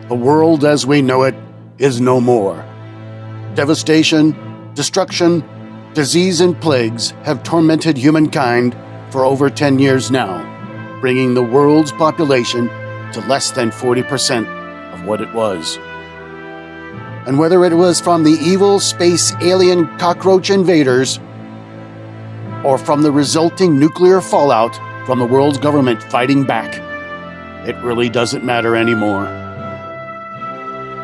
The world as we know it is no more. Devastation, destruction, disease, and plagues have tormented humankind for over 10 years now, bringing the world's population to less than 40% of what it was. And whether it was from the evil space alien cockroach invaders or from the resulting nuclear fallout from the world's government fighting back, it really doesn't matter anymore.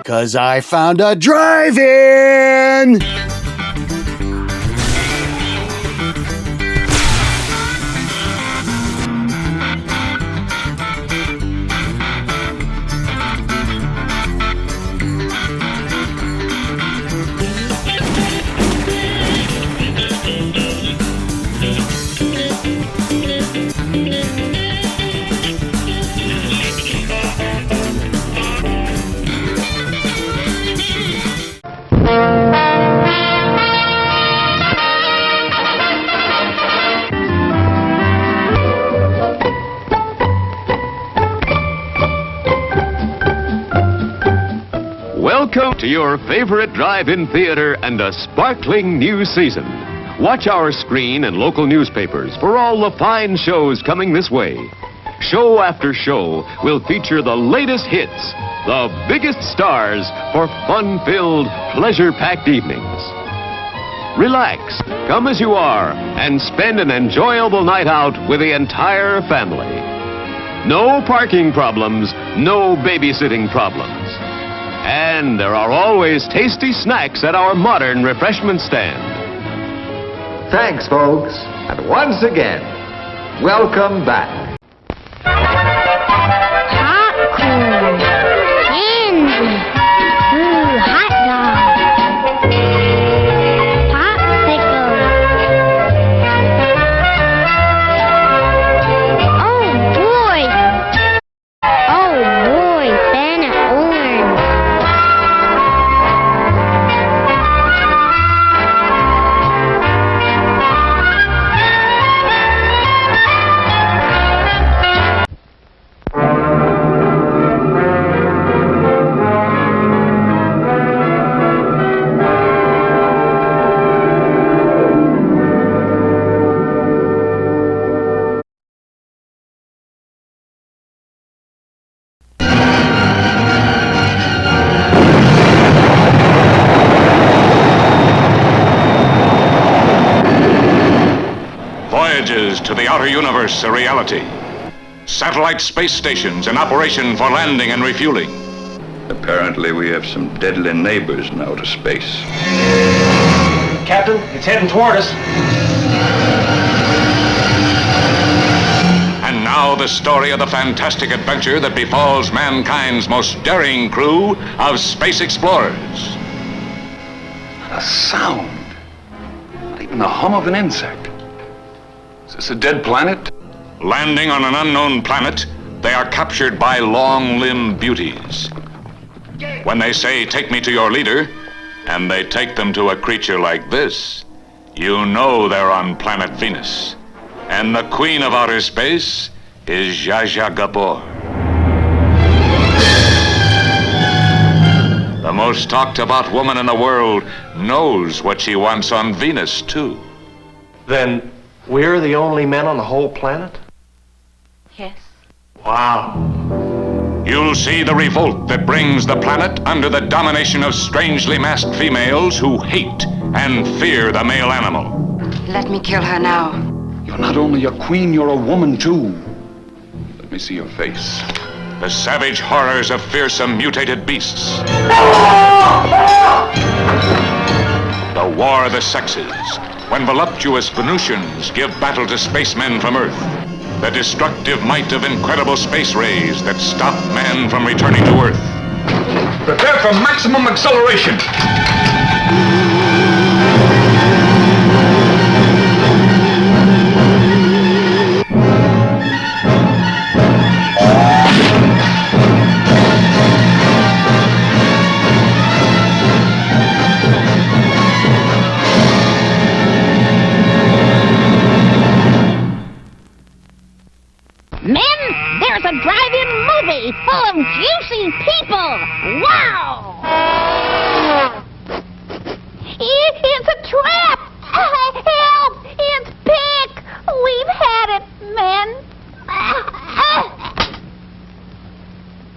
'Cause I found a drive-in! Welcome to your favorite drive-in theater and a sparkling new season. Watch our screen and local newspapers for all the fine shows coming this way. Show after show will feature the latest hits, the biggest stars for fun-filled, pleasure-packed evenings. Relax, come as you are, and spend an enjoyable night out with the entire family. No parking problems, no babysitting problems. And there are always tasty snacks at our modern refreshment stand. Thanks, folks. And once again, welcome back. Popcorn, candy, hot dog, popsicle. Oh boy, banana orange. Voyages to the outer universe a reality. Satellite space stations in operation for landing and refueling. Apparently we have some deadly neighbors in outer space. Captain, it's heading toward us. And now the story of the fantastic adventure that befalls mankind's most daring crew of space explorers. A sound. Not even the hum of an insect. Is this a dead planet? Landing on an unknown planet, they are captured by long-limbed beauties. When they say, "Take me to your leader," and they take them to a creature like this, you know they're on planet Venus. And the queen of outer space is Zsa Zsa Gabor. The most talked about woman in the world knows what she wants on Venus, too. Then we're the only men on the whole planet? Yes. Wow. You'll see the revolt that brings the planet under the domination of strangely masked females who hate and fear the male animal. Let me kill her now. You're not only a queen, you're a woman too. Let me see your face. The savage horrors of fearsome mutated beasts. The war of the sexes, when voluptuous Venusians give battle to spacemen from Earth. The destructive might of incredible space rays that stop man from returning to Earth. Prepare for maximum acceleration. Men, there's a drive-in movie. city full of juicy people. Wow! It's a trap! Help! It's Pick! We've had it, men.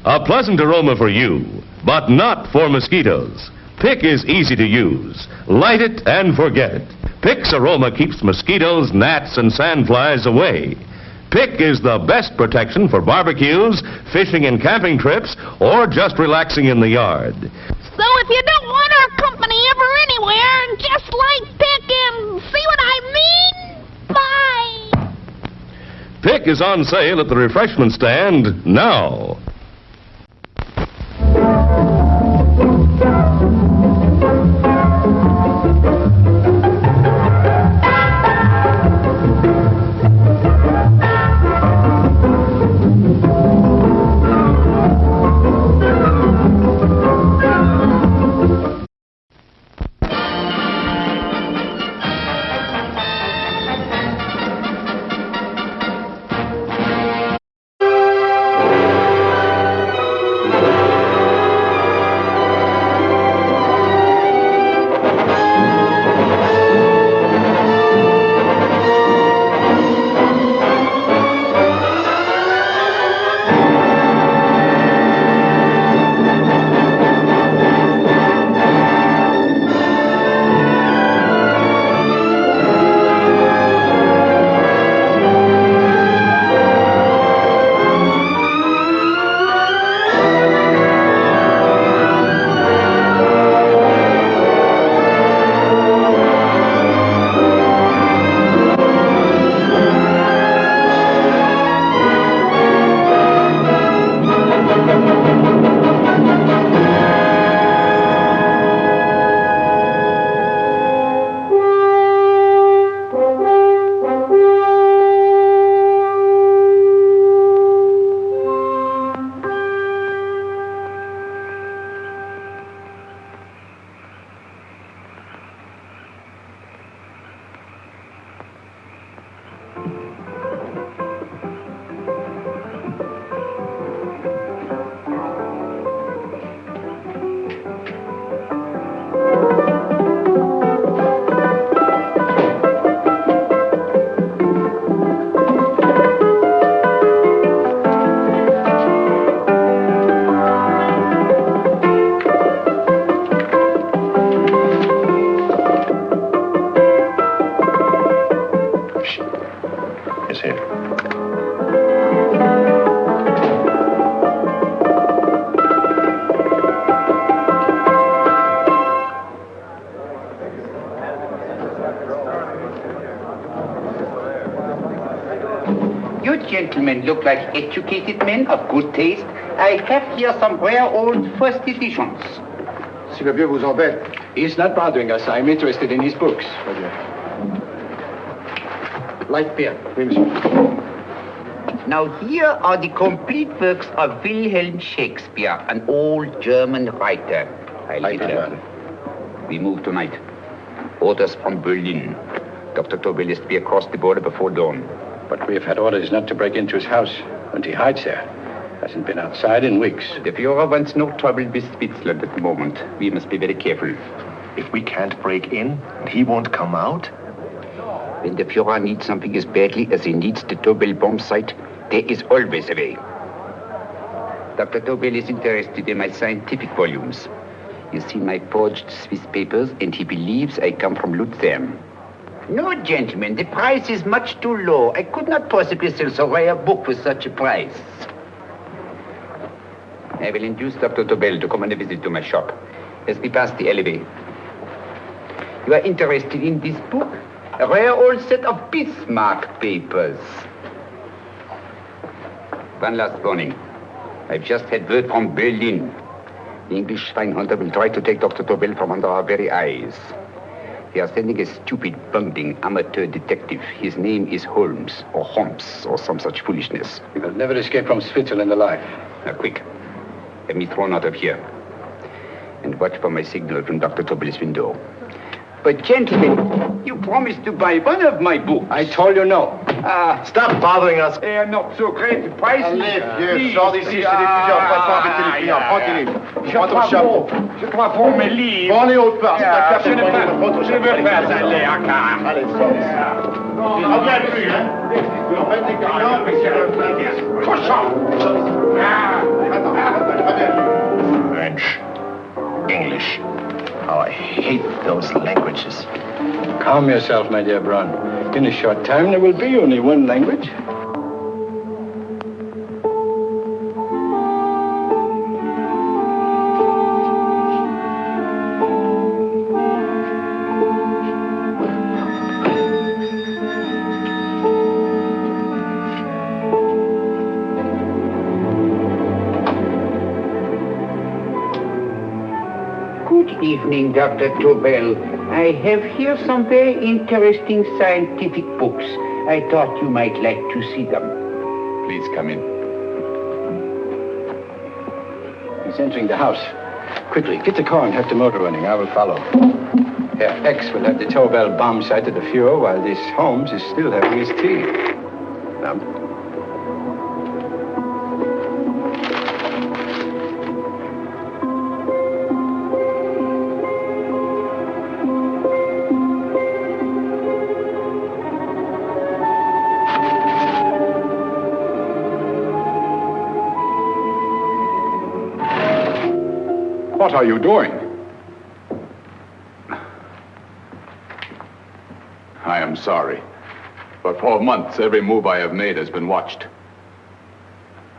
A pleasant aroma for you, but not for mosquitoes. Pick is easy to use. Light it and forget it. Pick's aroma keeps mosquitoes, gnats, and sandflies away. Pick is the best protection for barbecues, fishing and camping trips, or just relaxing in the yard. So if you don't want our company ever anywhere, just light Pick and see what I mean? Bye! Pick is on sale at the refreshment stand now. Gentlemen look like educated men of good taste. I have here some rare old first editions. Si le vieux vous embête. He's not bothering us. I'm interested in his books. Light beer. Oui, monsieur. Now here are the complete works of Wilhelm Shakespeare, an old German writer. We move tonight. Orders from Berlin. Dr. Tobel is to be across the border before dawn. But we have had orders not to break into his house, and he hides there. Hasn't been outside in weeks. The Führer wants no trouble with Switzerland at the moment. We must be very careful. If we can't break in, he won't come out? When the Führer needs something as badly as he needs the Tobel bomb site, there is always a way. Dr. Tobel is interested in my scientific volumes. He's seen my forged Swiss papers, and he believes I come from Lucerne. No, gentlemen, the price is much too low. I could not possibly sell so rare a book with such a price. I will induce Dr. Tobel to come on a visit to my shop as we pass the alleyway. You are interested in this book? A rare old set of Bismarck papers. One last warning. I've just had word from Berlin. The English schweinhunter will try to take Dr. Tobel from under our very eyes. They are sending a stupid, bungling amateur detective. His name is Holmes, or some such foolishness. He will never escape from Switzerland alive. Now, quick. Have me thrown out of here. And watch for my signal from Dr. Tobel's window. But, gentlemen, you promised to buy one of my books. I told you no. Stop bothering us. Et un morceau crête, price. Allez, vieux, sors d'ici, je te dis plusieurs fois de pas embêter les clients. Prends tes livres. Prends ton chapeau. Je crois pour mes livres. Prends les hautes parts, c'est ta carte. Je ne veux pas aller à car. Allez, sors d'ici. Reviens plus, hein. Embête les clients, mais c'est un Cochon. French, English. Oh, I hate those languages. Calm yourself, my dear Braun. In a short time, there will be only one language. Good evening, Dr. Tobel. I have here some very interesting scientific books. I thought you might like to see them. Please come in. He's entering the house. Quickly, get the car and have the motor running. I will follow. Herr X will have the Tobel bomb sight at the Fuhrer while this Holmes is still having his tea. Now, What are you doing? I am sorry. But for months, every move I have made has been watched.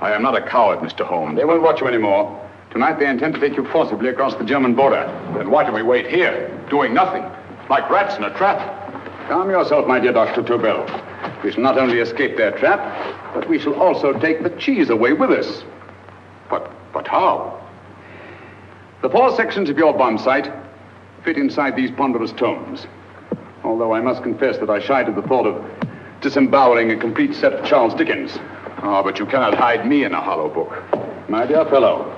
I am not a coward, Mr. Holmes. They won't watch you anymore. Tonight, they intend to take you forcibly across the German border. Then why do we wait here, doing nothing, like rats in a trap? Calm yourself, my dear Dr. Tobel. We shall not only escape their trap, but we shall also take the cheese away with us. But how? The 4 sections of your bomb sight fit inside these ponderous tomes. Although I must confess that I shied at the thought of disemboweling a complete set of Charles Dickens. Oh, but you cannot hide me in a hollow book. My dear fellow,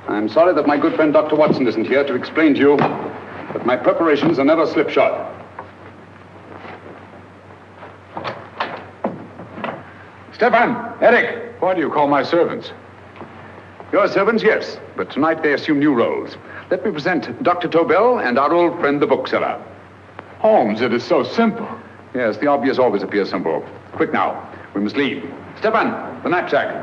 I'm sorry that my good friend Dr. Watson isn't here to explain to you that my preparations are never slipshod. Stefan, Eric, why do you call my servants? Your servants, yes, but tonight they assume new roles. Let me present Dr. Tobel and our old friend, the bookseller. Holmes, it is so simple. Yes, the obvious always appears simple. Quick now, we must leave. Stefan, the knapsack.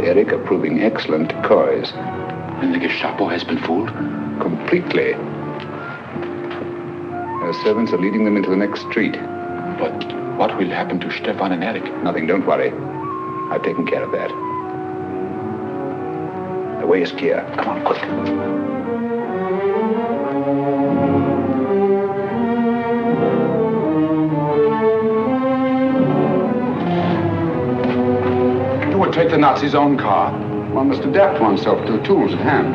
Eric are proving excellent decoys. And the Gestapo has been fooled? Completely. Their servants are leading them into the next street. But what will happen to Stefan and Eric? Nothing, don't worry. I've taken care of that. The way is clear. Come on, quick. Take the Nazi's own car. One must adapt oneself to the tools at hand.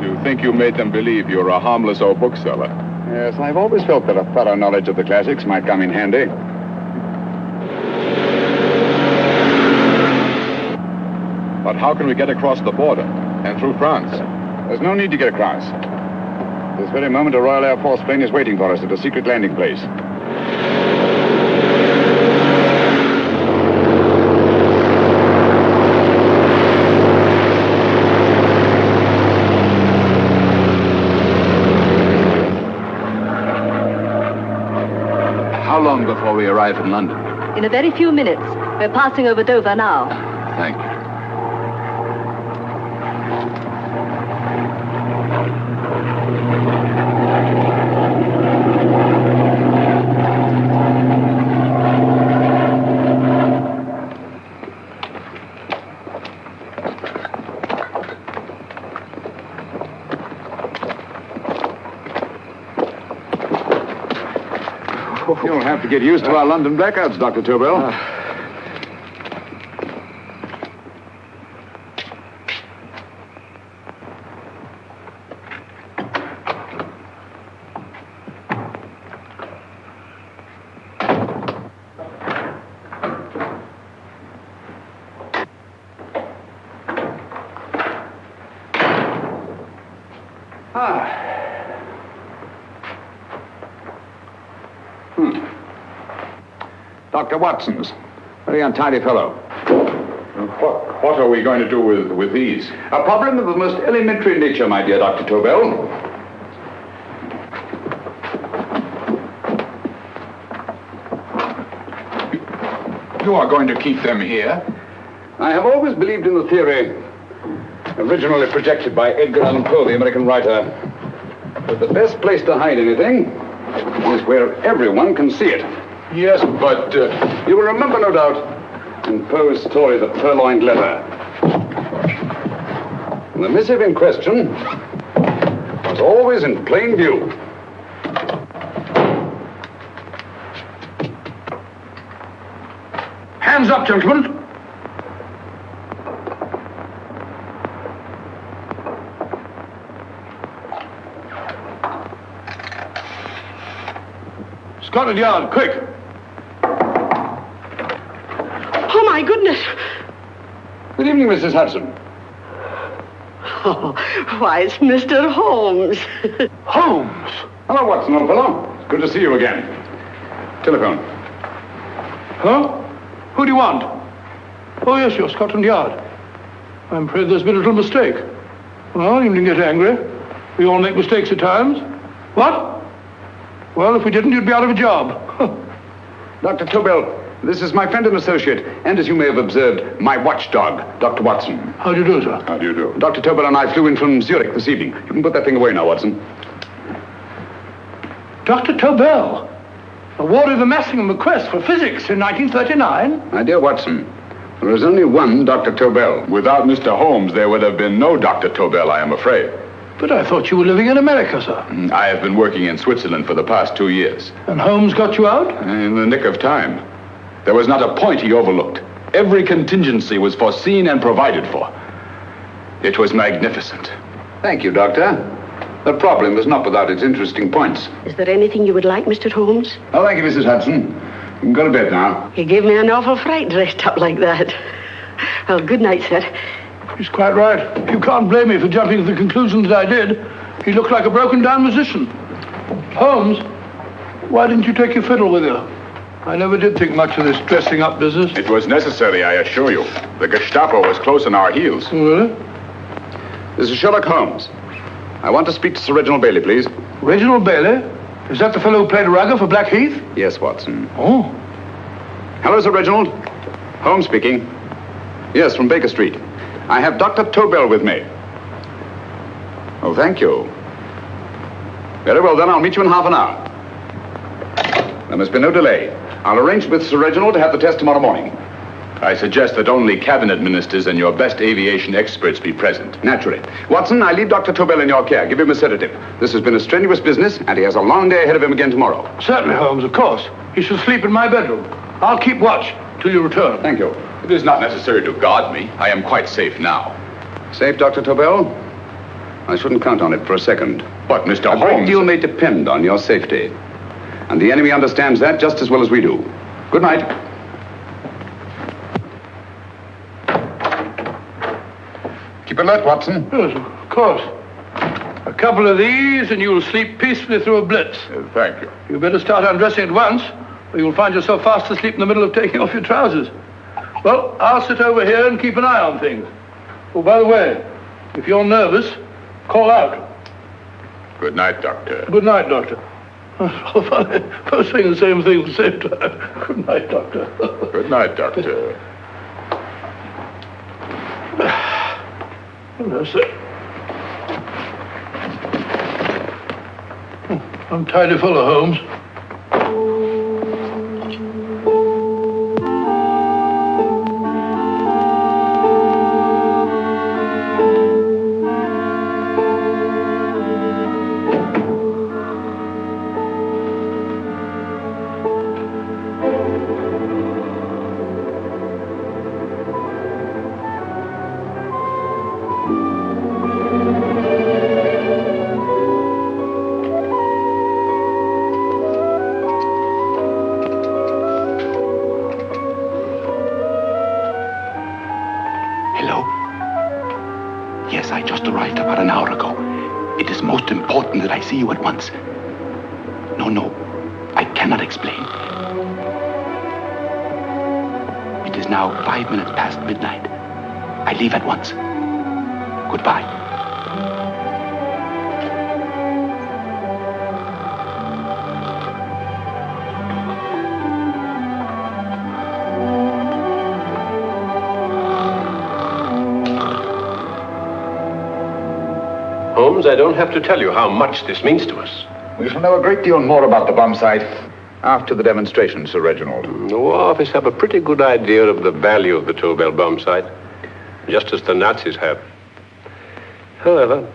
You think you made them believe you're a harmless old bookseller? Yes, I've always felt that a thorough knowledge of the classics might come in handy. But how can we get across the border? And through France. There's no need to get across. This very moment, a Royal Air Force plane is waiting for us at a secret landing place. How long before we arrive in London? In a very few minutes. We're passing over Dover now. Thank you. You'll have to get used to our London blackouts, Dr. Tobel. Dr. Watson's. Very untidy fellow. What are we going to do with these? A problem of the most elementary nature, my dear Dr. Tobel. You are going to keep them here? I have always believed in the theory, originally projected by Edgar Allan Poe, the American writer, that the best place to hide anything is where everyone can see it. Yes, but... You will remember, no doubt, in Poe's story, The Purloined Letter. The missive in question was always in plain view. Hands up, gentlemen. Scotland Yard, quick. Oh, my goodness. Good evening, Mrs. Hudson. Oh, why, it's Mr. Holmes. Holmes? Hello, Watson, old fellow. It's good to see you again. Telephone. Huh? Who do you want? Oh, yes, you're Scotland Yard. I'm afraid there's been a little mistake. Well, you needn't get angry. We all make mistakes at times. What? Well, if we didn't, you'd be out of a job. Dr. Tobel, this is my friend and associate, and as you may have observed, my watchdog, Dr. Watson. How do you do, sir? How do you do? Dr. Tobel and I flew in from Zurich this evening. You can put that thing away now, Watson. Dr. Tobel, awarded the Massingham Bequest for physics in 1939. My dear Watson, there is only one Dr. Tobel. Without Mr. Holmes, there would have been no Dr. Tobel, I am afraid. But I thought you were living in America, sir. I have been working in Switzerland for the past 2 years. And Holmes got you out? In the nick of time. There was not a point he overlooked. Every contingency was foreseen and provided for. It was magnificent. Thank you, Doctor. The problem was not without its interesting points. Is there anything you would like, Mr. Holmes? Oh, thank you, Mrs. Hudson. You can go to bed now. You gave me an awful fright dressed up like that. Well, good night, sir. He's quite right. You can't blame me for jumping to the conclusion that I did. He looked like a broken-down musician. Holmes, why didn't you take your fiddle with you? I never did think much of this dressing-up business. It was necessary, I assure you. The Gestapo was close on our heels. Oh, really? This is Sherlock Holmes. I want to speak to Sir Reginald Bailey, please. Reginald Bailey? Is that the fellow who played Rugger for Blackheath? Yes, Watson. Oh. Hello, Sir Reginald. Holmes speaking. Yes, from Baker Street. I have Dr. Tobel with me. Oh, thank you. Very well, then. I'll meet you in half an hour. There must be no delay. I'll arrange with Sir Reginald to have the test tomorrow morning. I suggest that only cabinet ministers and your best aviation experts be present. Naturally. Watson, I leave Dr. Tobel in your care. Give him a sedative. This has been a strenuous business, and he has a long day ahead of him again tomorrow. Certainly, Holmes, of course. He should sleep in my bedroom. I'll keep watch till you return. Thank you. It is not necessary to guard me. I am quite safe now. Safe, Dr. Tobel? I shouldn't count on it for a second. But, Mr. Holmes... A great deal may depend on your safety. And the enemy understands that just as well as we do. Good night. Keep alert, Watson. Yes, of course. A couple of these and you'll sleep peacefully through a blitz. Thank you. You better start undressing at once, or you'll find yourself fast asleep in the middle of taking off your trousers. Well, I'll sit over here and keep an eye on things. Oh, by the way, if you're nervous, call out. Good night, Doctor. Good night, Doctor. Both saying the same thing at the same time. Good night, Doctor. Good night, Doctor. Hello, sir. Untidy fellow, Holmes. just arrived about an hour ago. It is most important that I see you at once. No, I cannot explain. It is now 5 minutes past midnight. I leave at once. Goodbye. Holmes, I don't have to tell you how much this means to us. We shall know a great deal more about the bomb sight after the demonstration, Sir Reginald. The War Office have a pretty good idea of the value of the Tobel bomb sight, just as the Nazis have. However,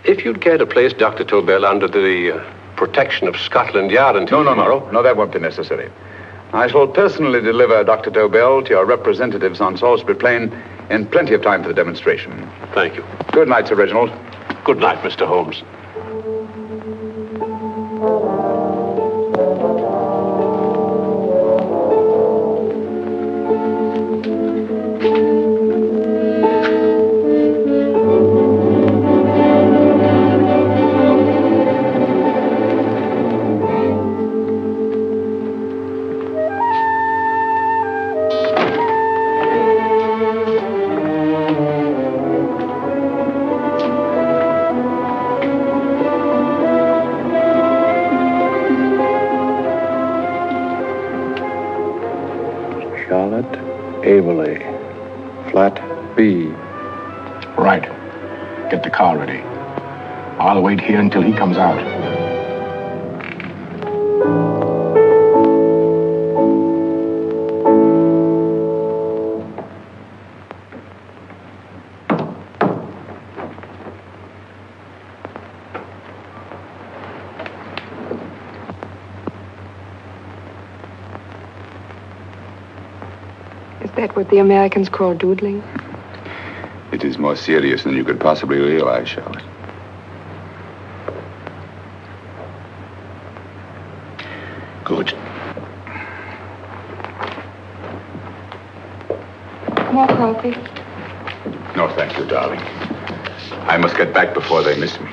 if you'd care to place Dr. Tobel under the protection of Scotland Yard until tomorrow... No, that won't be necessary. I shall personally deliver Dr. Tobel to your representatives on Salisbury Plain in plenty of time for the demonstration. Thank you. Good night, Sir Reginald. Good night, Mr. Holmes. Flat B. Right. Get the car ready. I'll wait here until he comes out. Is that what the Americans call doodling? It is more serious than you could possibly realize, Charlotte. Good. More coffee? No, thank you, darling. I must get back before they miss me.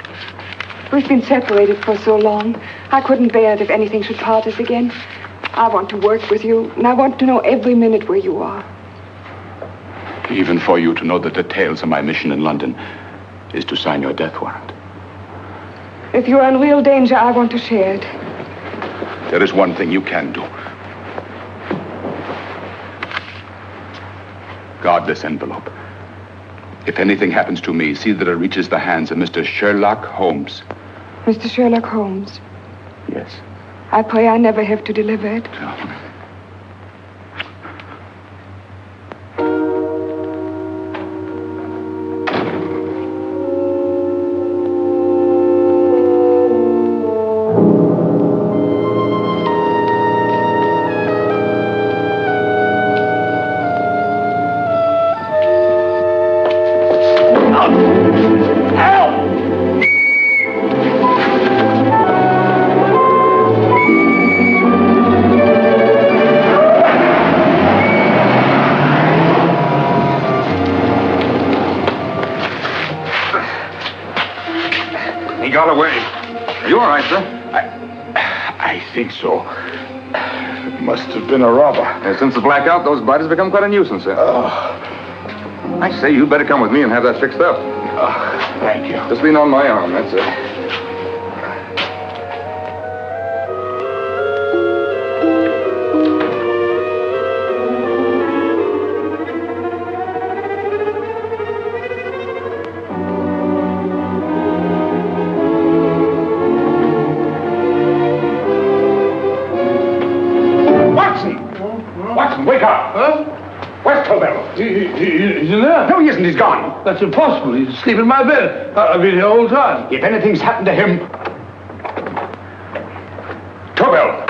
We've been separated for so long. I couldn't bear it if anything should part us again. I want to work with you, and I want to know every minute where you are. Even for you to know the details of my mission in London is to sign your death warrant. If you're in real danger, I want to share it. There is one thing you can do. Guard this envelope. If anything happens to me, see that it reaches the hands of Mr. Sherlock Holmes. Mr. Sherlock Holmes? Yes. I pray I never have to deliver it. I think so. It must have been a robber. Since the blackout, those bodies become quite a nuisance, sir. I say you better come with me and have that fixed up. Thank you. Just lean on my arm, that's it. Wake up! Huh? Where's Tobel? He's in there. No, he isn't. He's gone. That's impossible. He's asleep in my bed. I've been here the whole time. If anything's happened to him... Tobel!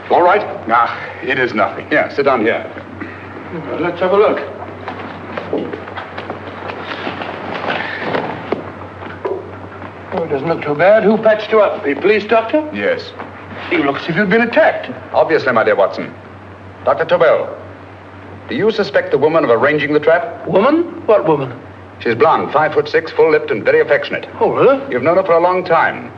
All right? Nah, it is nothing. Yeah, sit down here. Let's have a look. Oh, it doesn't look too bad. Who patched you up? The police doctor? Yes. You look as if you'd been attacked. Obviously, my dear Watson. Dr. Tobel, Do you suspect the woman of arranging the trap? Woman? What woman? She's blonde, 5'6", full-lipped, and very affectionate. Oh, really? You've known her for a long time.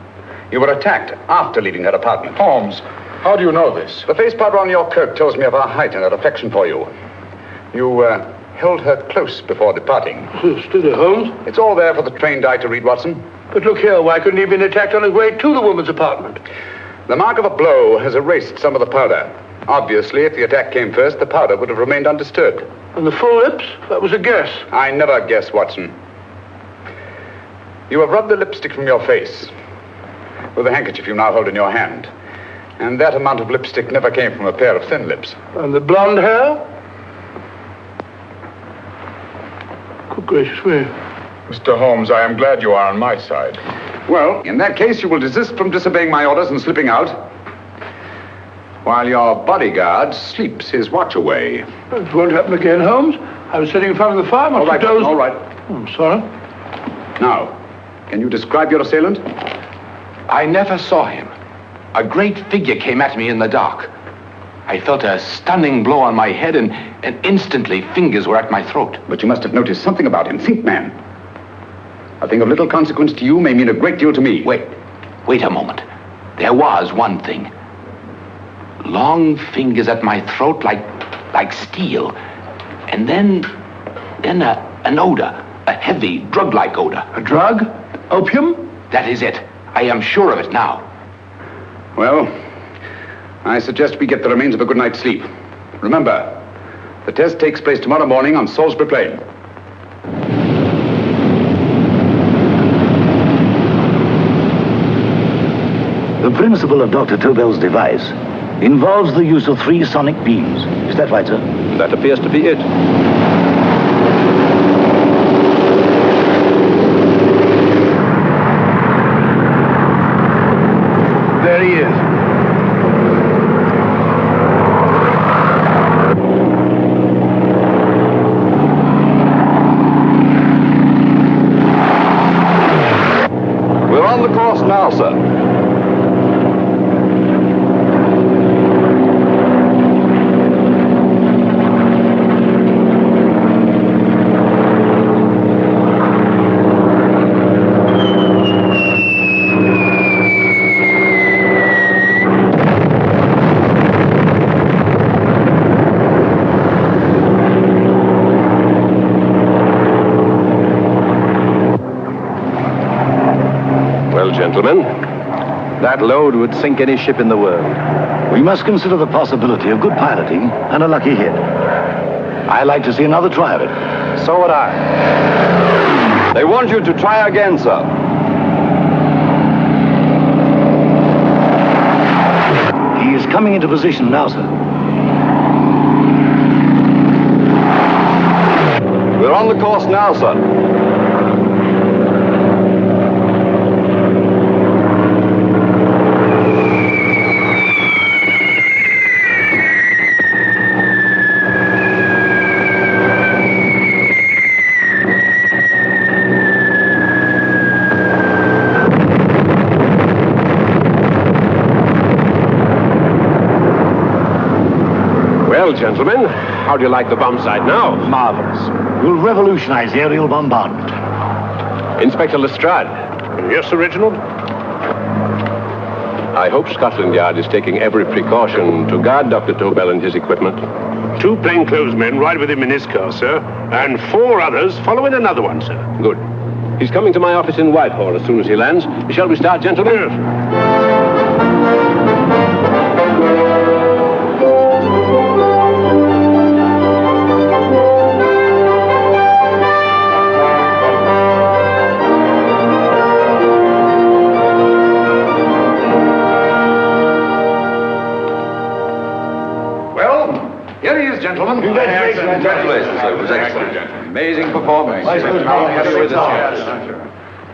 You were attacked after leaving her apartment. Holmes, how do you know this? The face powder on your coat tells me of her height and her affection for you. You held her close before departing. Steady, Holmes. It's all there for the trained eye to read, Watson. But look here, why couldn't he have been attacked on his way to the woman's apartment? The mark of a blow has erased some of the powder. Obviously, if the attack came first, the powder would have remained undisturbed. And the full lips? That was a guess. I never guess, Watson. You have rubbed the lipstick from your face with the handkerchief you now hold in your hand. And that amount of lipstick never came from a pair of thin lips. And the blonde hair? Good gracious me. Mr. Holmes, I am glad you are on my side. Well, in that case, you will desist from disobeying my orders and slipping out, while your bodyguard sleeps his watch away. It won't happen again, Holmes. I was sitting in front of the fire. All right, all right. I'm sorry. Now, can you describe your assailant? I never saw him. A great figure came at me in the dark. I felt a stunning blow on my head, and instantly fingers were at my throat. But you must have noticed something about him. Think, man. A thing of little consequence to you may mean a great deal to me. Wait a moment. There was one thing. Long fingers at my throat like steel. And then an odor. A heavy, drug-like odor. A drug? Opium? That is it. I am sure of it now. Well, I suggest we get the remains of a good night's sleep. Remember, the test takes place tomorrow morning on Salisbury Plain. The principle of Dr. Tobel's device involves the use of 3 sonic beams. Is that right, sir? That appears to be it. There he is. We're on the course now, sir. Gentlemen, that load would sink any ship in the world. We must consider the possibility of good piloting and a lucky hit. I like to see another try of it. So would I. They want you to try again, sir. He is coming into position now, sir. We're on the course now, sir. Well, gentlemen, how do you like the bombsight now? Marvelous. Will revolutionize the aerial bombardment. Inspector Lestrade. Yes, Sir Reginald? I hope Scotland Yard is taking every precaution to guard Dr. Tobel and his equipment. 2 plainclothesmen ride with him in his car, sir, and 4 others follow in another one, sir. Good. He's coming to my office in Whitehall as soon as he lands. Shall we start, gentlemen? Yes. Here he is, gentlemen. Congratulations, sir. It was excellent. Amazing performance.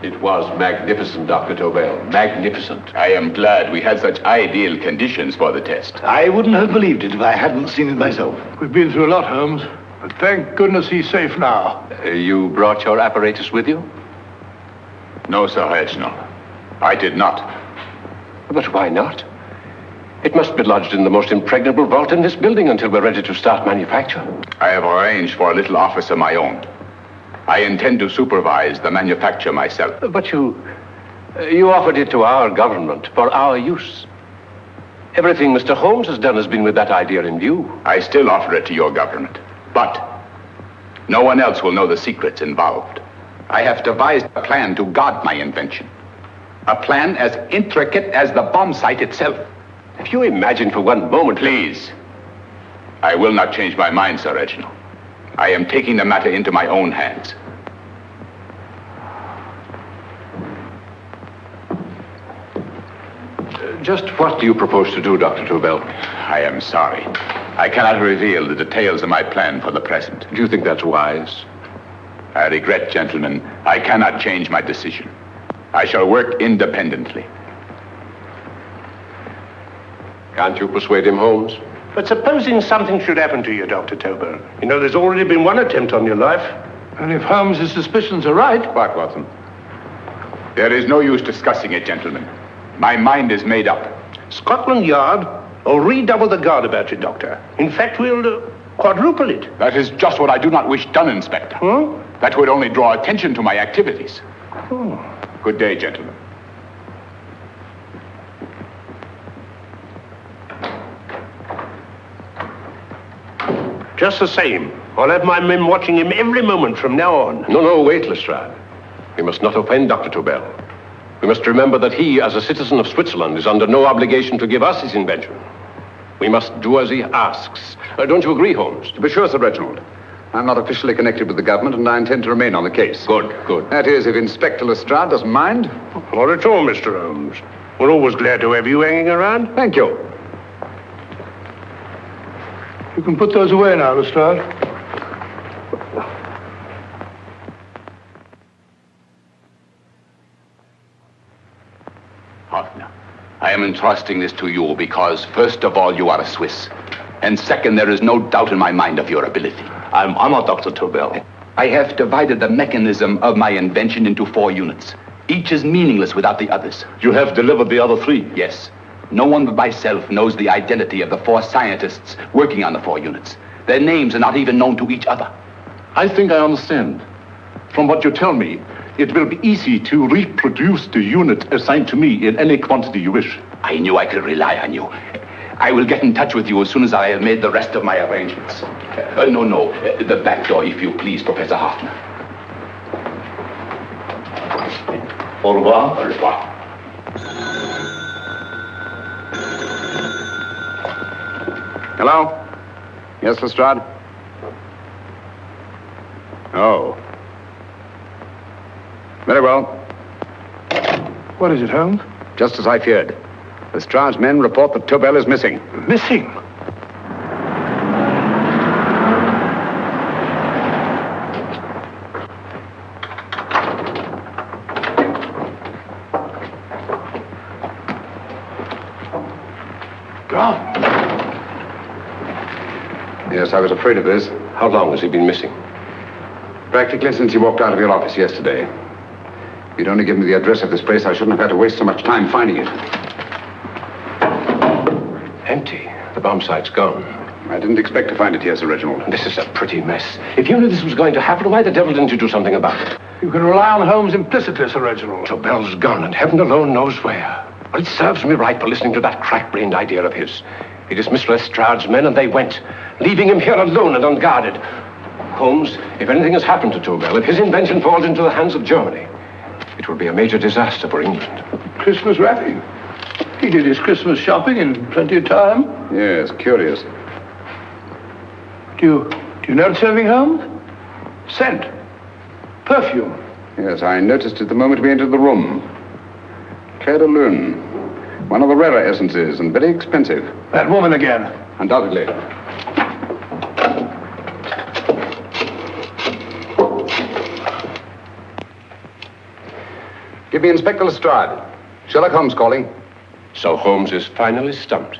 It was magnificent, Dr. Tobel. Magnificent. I am glad we had such ideal conditions for the test. I wouldn't have believed it if I hadn't seen it myself. We've been through a lot, Holmes, but thank goodness he's safe now. You brought your apparatus with you? No, Sir Reginald. I did not. But why not? It must be lodged in the most impregnable vault in this building until we're ready to start manufacture. I have arranged for a little office of my own. I intend to supervise the manufacture myself. But you offered it to our government for our use. Everything Mr. Holmes has done has been with that idea in view. I still offer it to your government, but no one else will know the secrets involved. I have devised a plan to guard my invention. A plan as intricate as the bombsight itself. If you imagine for one moment... Please. I will not change my mind, Sir Reginald. I am taking the matter into my own hands. Just what do you propose to do, Dr. Tobel? I am sorry. I cannot reveal the details of my plan for the present. Do you think that's wise? I regret, gentlemen, I cannot change my decision. I shall work independently. Can't you persuade him, Holmes? But supposing something should happen to you, Dr. Tobel. You know, there's already been one attempt on your life. And if Holmes' suspicions are right... What, Watson? There is no use discussing it, gentlemen. My mind is made up. Scotland Yard will redouble the guard about you, Doctor. In fact, we'll quadruple it. That is just what I do not wish done, Inspector. That would only draw attention to my activities. Good day, gentlemen. Just the same, I'll have my men watching him every moment from now on. No, wait, Lestrade. We must not offend Dr. Tobel. We must remember that he, as a citizen of Switzerland, is under no obligation to give us his invention. We must do as he asks. Don't you agree, Holmes? To be sure, Sir Reginald. I'm not officially connected with the government, and I intend to remain on the case. Good. That is, if Inspector Lestrade doesn't mind. Not at all, Mr. Holmes. We're always glad to have you hanging around. Thank you. You can put those away now, Lestrade. Hoffner, I am entrusting this to you because, first of all, you are a Swiss. And second, there is no doubt in my mind of your ability. I'm honored, Dr. Tobel. I have divided the mechanism of my invention into 4 units. Each is meaningless without the others. You have delivered the other 3? Yes. No one but myself knows the identity of the 4 scientists working on the 4 units. Their names are not even known to each other. I think I understand. From what you tell me, it will be easy to reproduce the unit assigned to me in any quantity you wish. I knew I could rely on you. I will get in touch with you as soon as I have made the rest of my arrangements. No. The back door, if you please, Professor Hoffner. Au revoir. Au revoir. Hello? Yes, Lestrade? Oh. Very well. What is it, Holmes? Just as I feared. Lestrade's men report that Tobel is missing. Missing? Gone. Yes, I was afraid of this. How long has he been missing? Practically since he walked out of your office yesterday. If you'd only given me the address of this place, I shouldn't have had to waste so much time finding it. Empty. The bomb site's gone. I didn't expect to find it here, Sir Reginald. This is a pretty mess. If you knew this was going to happen, why the devil didn't you do something about it? You can rely on Holmes implicitly, Sir Reginald. Tobel's gone, and heaven alone knows where. Well, it serves me right for listening to that crack-brained idea of his. He dismissed Lestrade's men, and they went, leaving him here alone and unguarded. Holmes, if anything has happened to Tobel, if his invention falls into the hands of Germany, it will be a major disaster for England. Christmas wrapping. He did his Christmas shopping in plenty of time. Yes, curious. Do you notice anything, Holmes? Scent. Perfume. Yes, I noticed it the moment we entered the room. Clair de Lune. One of the rarer essences, and very expensive. That woman again. Undoubtedly. Give me Inspector Lestrade. Sherlock Holmes calling. So Holmes is finally stumped.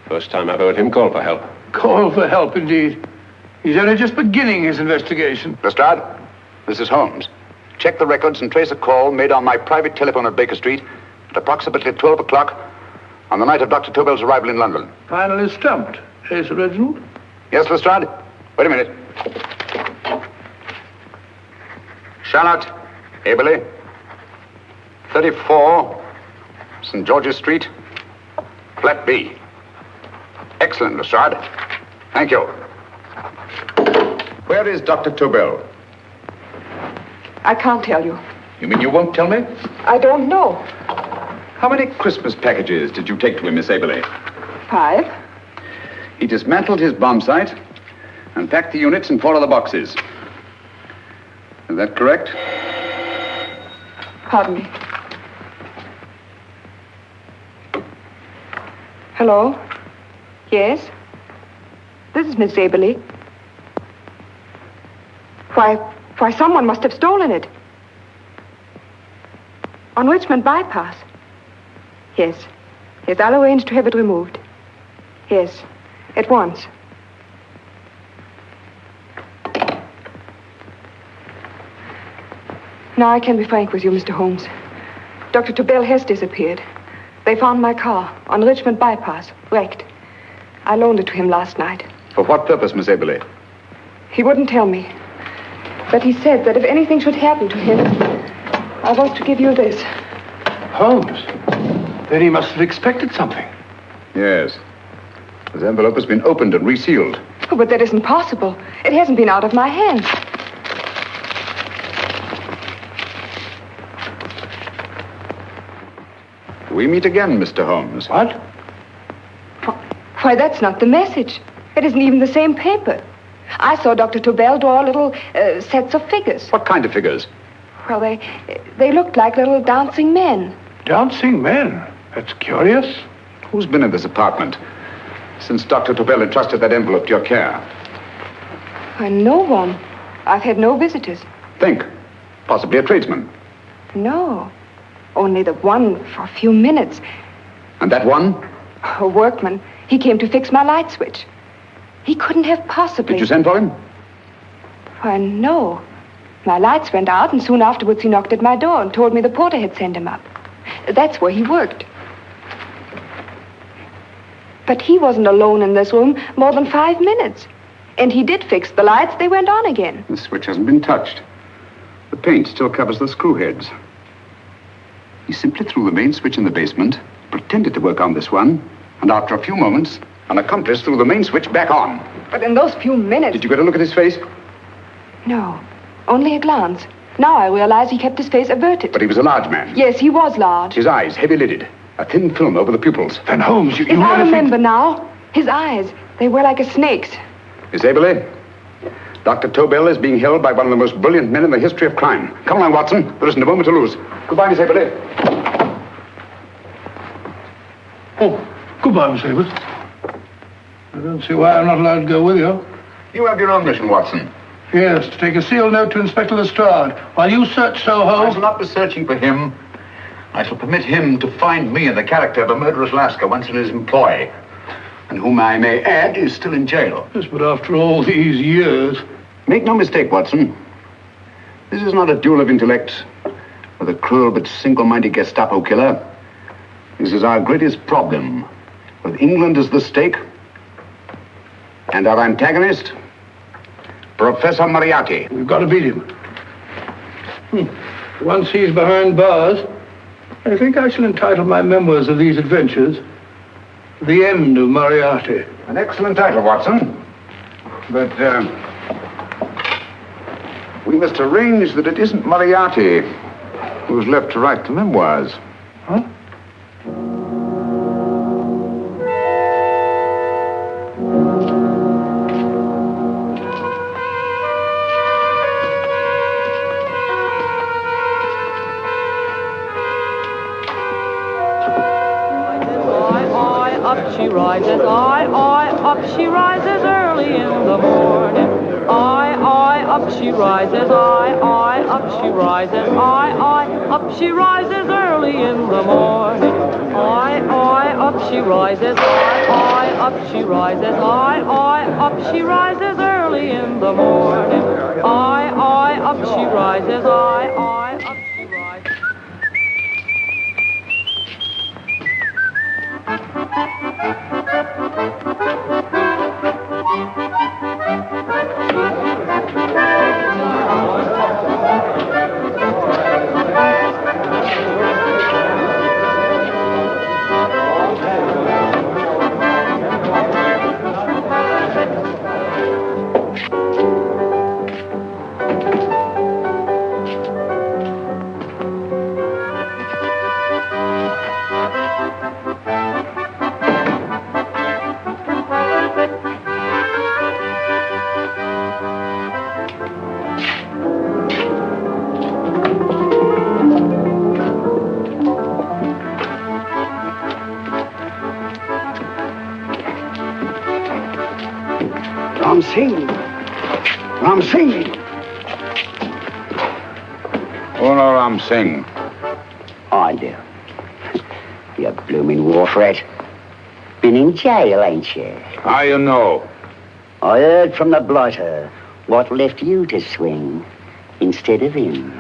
First time I've heard him call for help. Call for help, indeed. He's only just beginning his investigation. Lestrade, this is Holmes. Check the records and trace a call made on my private telephone at Baker Street at approximately 12 o'clock On the night of Dr. Tobel's arrival in London. Finally stumped. Eh, Sir Reginald? Yes, Lestrade? Wait a minute. Charlotte, Aberley, 34, St. George's Street, flat B. Excellent, Lestrade. Thank you. Where is Dr. Tobel? I can't tell you. You mean you won't tell me? I don't know. How many Christmas packages did you take to him, Miss Aberley? 5. He dismantled his bomb site and packed the units in 4 other boxes. Is that correct? Pardon me. Hello? Yes? This is Miss Aberley. Why, someone must have stolen it. On Richmond Bypass. Yes. Yes, I'll arrange to have it removed. Yes, at once. Now I can be frank with you, Mr. Holmes. Dr. Tobel has disappeared. They found my car on Richmond Bypass, wrecked. I loaned it to him last night. For what purpose, Miss Aberley? He wouldn't tell me. But he said that if anything should happen to him, I was to give you this. Holmes? Then he must have expected something. Yes. This envelope has been opened and resealed. Oh, but that isn't possible. It hasn't been out of my hands. We meet again, Mr. Holmes. What? Why, that's not the message. It isn't even the same paper. I saw Dr. Tobel draw little sets of figures. What kind of figures? Well, they looked like little dancing men. Dancing men? That's curious. Who's been in this apartment since Dr. Tobel entrusted that envelope to your care? Why, no one. I've had no visitors. Think. Possibly a tradesman. No. Only the one for a few minutes. And that one? A workman. He came to fix my light switch. He couldn't have possibly... Did you send for him? Why, no. My lights went out, and soon afterwards he knocked at my door and told me the porter had sent him up. That's where he worked. But he wasn't alone in this room more than 5 minutes. And he did fix the lights. They went on again. The switch hasn't been touched. The paint still covers the screw heads. He simply threw the main switch in the basement, pretended to work on this one, and after a few moments, an accomplice threw the main switch back on. But in those few minutes... Did you get a look at his face? No, only a glance. Now I realize he kept his face averted. But he was a large man. Yes, he was large. His eyes heavy-lidded. A thin film over the pupils. Then Holmes, you If I remember now, his eyes, they were like a snake's. Miss Aberley, Dr. Tobel is being held by one of the most brilliant men in the history of crime. Come along, Watson. There isn't a moment to lose. Goodbye, Miss Aberley. Oh, goodbye, Miss Aberley. I don't see why I'm not allowed to go with you. You have your own mission, Watson. Yes, to take a sealed note to Inspector Lestrade while you search Soho. I shall not be searching for him. I shall permit him to find me in the character of a murderous Lascar once in his employ, and whom I may add is still in jail. Yes, but after all these years... Make no mistake, Watson. This is not a duel of intellects with a cruel but single-minded Gestapo killer. This is our greatest problem, with England as the stake, and our antagonist, Professor Moriarty. We've got to beat him. Once he's behind bars, I think I shall entitle my memoirs of these adventures, The End of Moriarty. An excellent title, Watson. But, we must arrange that it isn't Moriarty who's left to write the memoirs. Huh? Up she rises, up she rises early in the morning. Up she rises, up she rises, up she rises early in the morning. Up she rises, up she rises, up she rises early in the morning. Up she rises, up she rises. Ram Singh. Ram Singh. Oh, no, Ram Singh. I do. You blooming war threat. Been in jail, ain't you? How you know? I heard from the blighter what left you to swing instead of him.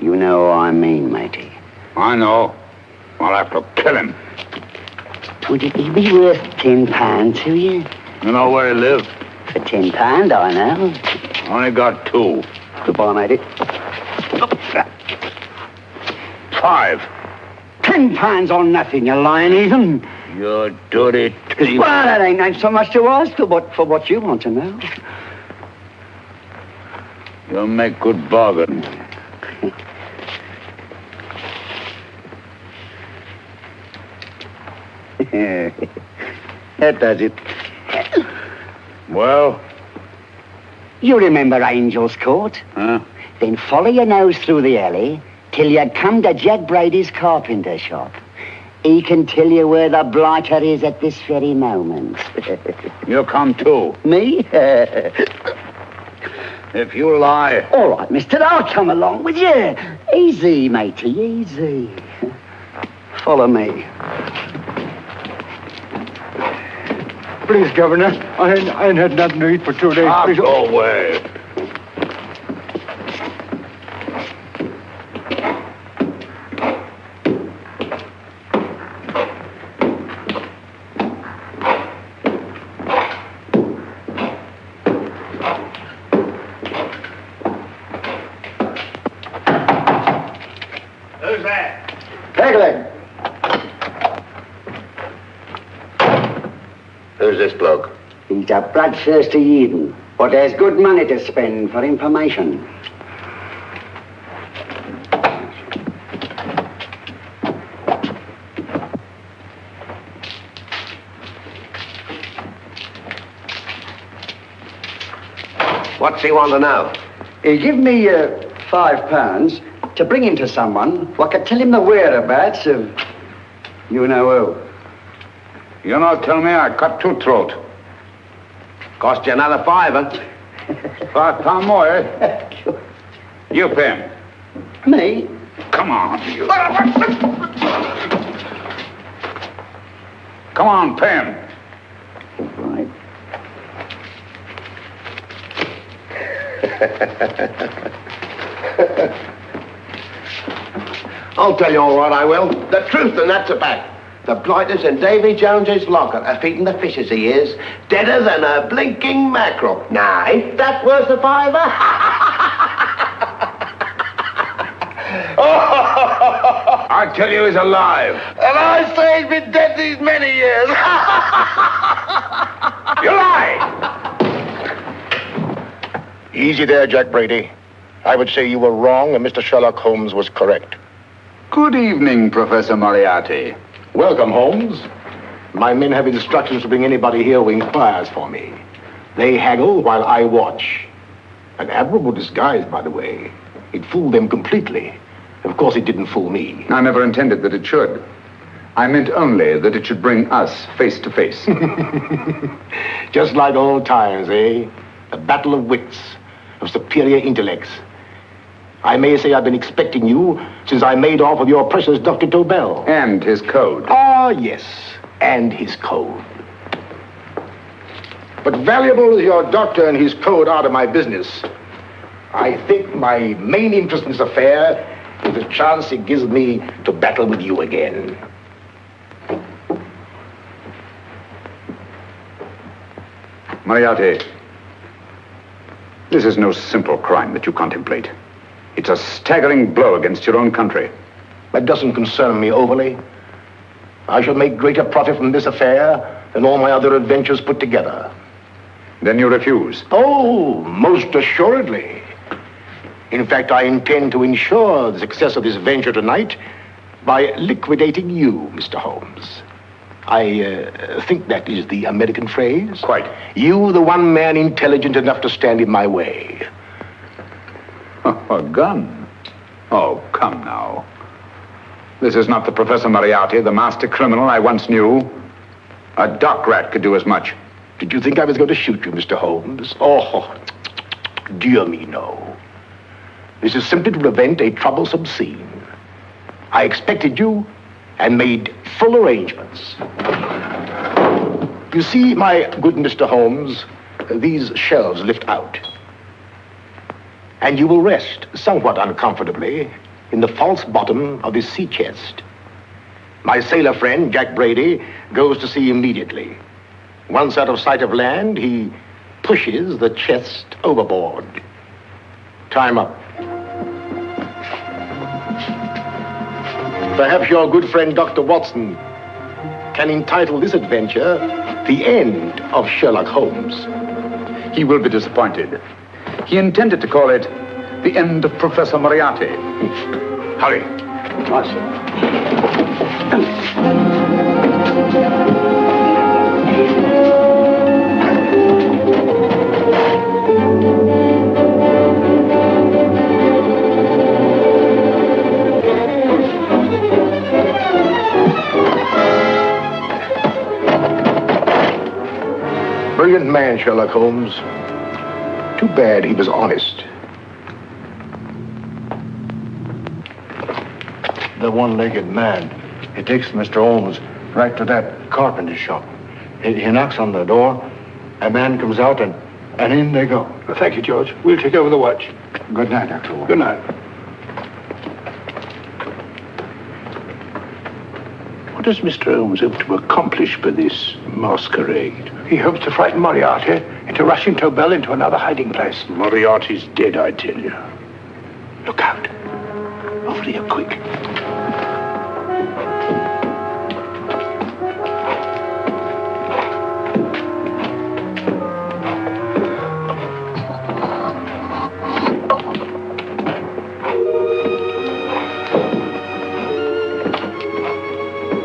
You know what I mean, matey. I know. I'll have to kill him. Would it be worth £10 to you? You know where he lives? For £10, I know. Only got 2. Goodbye, matey. 5. £10 on nothing, you lying heathen. You dirty thief. Well, that ain't so much to ask for what you want to know. You'll make good bargain. That does it. Well? You remember Angel's Court? Huh? Then follow your nose through the alley till you come to Jack Brady's carpenter shop. He can tell you where the blighter is at this very moment. You come too. Me? If you lie. All right, mister, I'll come along with you. Easy, matey, easy. Follow me. Please, Governor, I ain't had nothing to eat for 2 days. Please. Go away. Who's that? Pegleg. Who's this bloke? He's a bloodthirsty heathen, but there's good money to spend for information. What's he want to know? He give me £5 to bring him to someone who could tell him the whereabouts of you know who. You not tell me I cut 2 throat. Cost you another £5. £5 more, eh? You pay him. Me? Come on, you. Come on, pay him. Right. I'll tell you all right, I will. The truth, and that's a fact. The blighter's in Davy Jones's locker, a feeding the fishes he is, deader than a blinking mackerel. Now, ain't that worth a £5? I tell you he's alive. And I say he's been dead these many years. You lie! Easy there, Jack Brady. I would say you were wrong and Mr. Sherlock Holmes was correct. Good evening, Professor Moriarty. Welcome, Holmes. My men have instructions to bring anybody here who inquires for me. They haggle while I watch. An admirable disguise, by the way. It fooled them completely. Of course, it didn't fool me. I never intended that it should. I meant only that it should bring us face to face. Just like old times, eh? A battle of wits, of superior intellects. I may say I've been expecting you since I made off with your precious Dr. Tobel. And his code. Ah, yes, and his code. But valuable as your doctor and his code are to my business, I think my main interest in this affair is the chance it gives me to battle with you again. Moriarty, this is no simple crime that you contemplate. It's a staggering blow against your own country. That doesn't concern me overly. I shall make greater profit from this affair than all my other adventures put together. Then you refuse? Oh, most assuredly. In fact, I intend to ensure the success of this venture tonight by liquidating you, Mr. Holmes. I think that is the American phrase. Quite. You, the one man intelligent enough to stand in my way. A gun? Oh, come now. This is not the Professor Moriarty, the master criminal I once knew. A dock rat could do as much. Did you think I was going to shoot you, Mr. Holmes? Oh, dear me, no. This is simply to prevent a troublesome scene. I expected you and made full arrangements. You see, my good Mr. Holmes, these shelves lift out. And you will rest somewhat uncomfortably in the false bottom of this sea chest. My sailor friend, Jack Brady, goes to sea immediately. Once out of sight of land, he pushes the chest overboard. Time up. Perhaps your good friend, Dr. Watson, can entitle this adventure The End of Sherlock Holmes. He will be disappointed. He intended to call it The End of Professor Moriarty. Hurry. Brilliant man, Sherlock Holmes. Too bad he was honest. The one-legged man. He takes Mr. Holmes right to that carpenter shop. He knocks on the door. A man comes out and in they go. Well, thank you, George. We'll take over the watch. Good night, Dr. Watson. Good night. What does Mr. Holmes hope to accomplish by this masquerade? He hopes to frighten Moriarty into rushing Tobel into another hiding place. Moriarty's dead, I tell you. Look out. Over here, quick.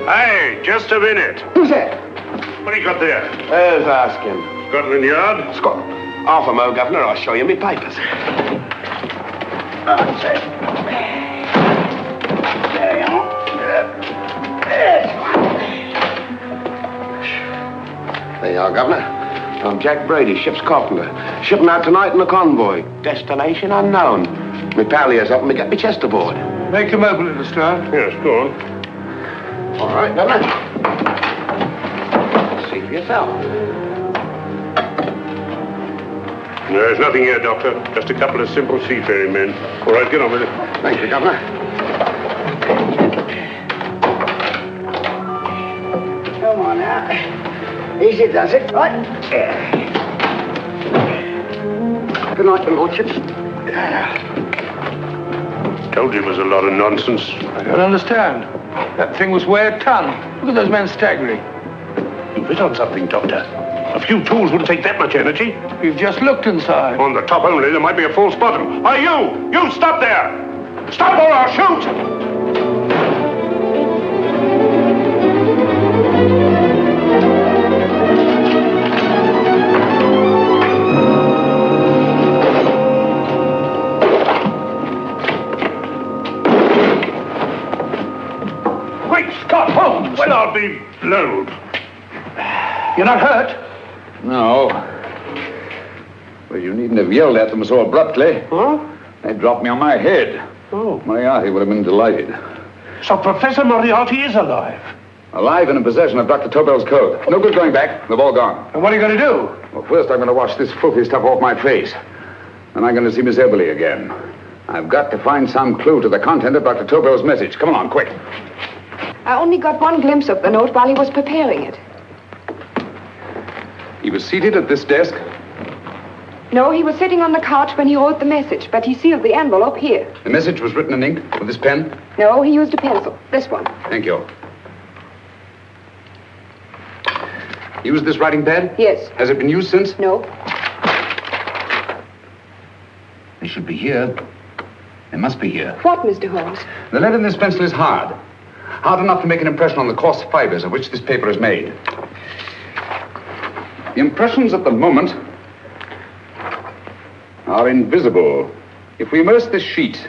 Hey, just a minute. Who's that? What do you got there? There's asking. Scotland Yard? Scotland. Half a mo, Governor. I'll show you me papers. That's it. There you are. There you are, Governor. I'm Jack Brady, ship's carpenter. Shipping out tonight in a convoy. Destination unknown. My pal here's helping me get my chest aboard. Make him open it, Lestrade. Yes, go on. All right, Governor. See for yourself. There's nothing here, Doctor. Just a couple of simple seafaring men. All right, get on with it. Thank you, Governor. Come on now. Easy does it. Right. Good night, your lordships. Told you it was a lot of nonsense. I don't understand. That thing was way a ton. Look at those men staggering. You've hit on something, Doctor. A few tools wouldn't take that much energy. We've just looked inside. On the top only, there might be a false bottom. Hey, you stop there! Stop or I'll shoot! Great Scott, Holmes! Well, I'll be blowed. You're not hurt? No. Well, you needn't have yelled at them so abruptly. Huh? They dropped me on my head. Oh. Moriarty would have been delighted. So Professor Moriarty is alive? Alive and in possession of Dr. Tobel's code. No good going back. They've all gone. And what are you going to do? Well, first I'm going to wash this filthy stuff off my face. Then I'm going to see Miss Eberly again. I've got to find some clue to the content of Dr. Tobel's message. Come along, quick. I only got one glimpse of the note while he was preparing it. He was seated at this desk. No, he was sitting on the couch when he wrote the message, but he sealed the envelope here. The message was written in ink with this pen. No, he used a pencil. This one. Thank you. Used this writing pad? Yes. Has it been used since? No. They should be here. They must be here. What, Mr. Holmes? The lead in this pencil is hard. Hard enough to make an impression on the coarse fibers of which this paper is made. The impressions at the moment are invisible. If we immerse this sheet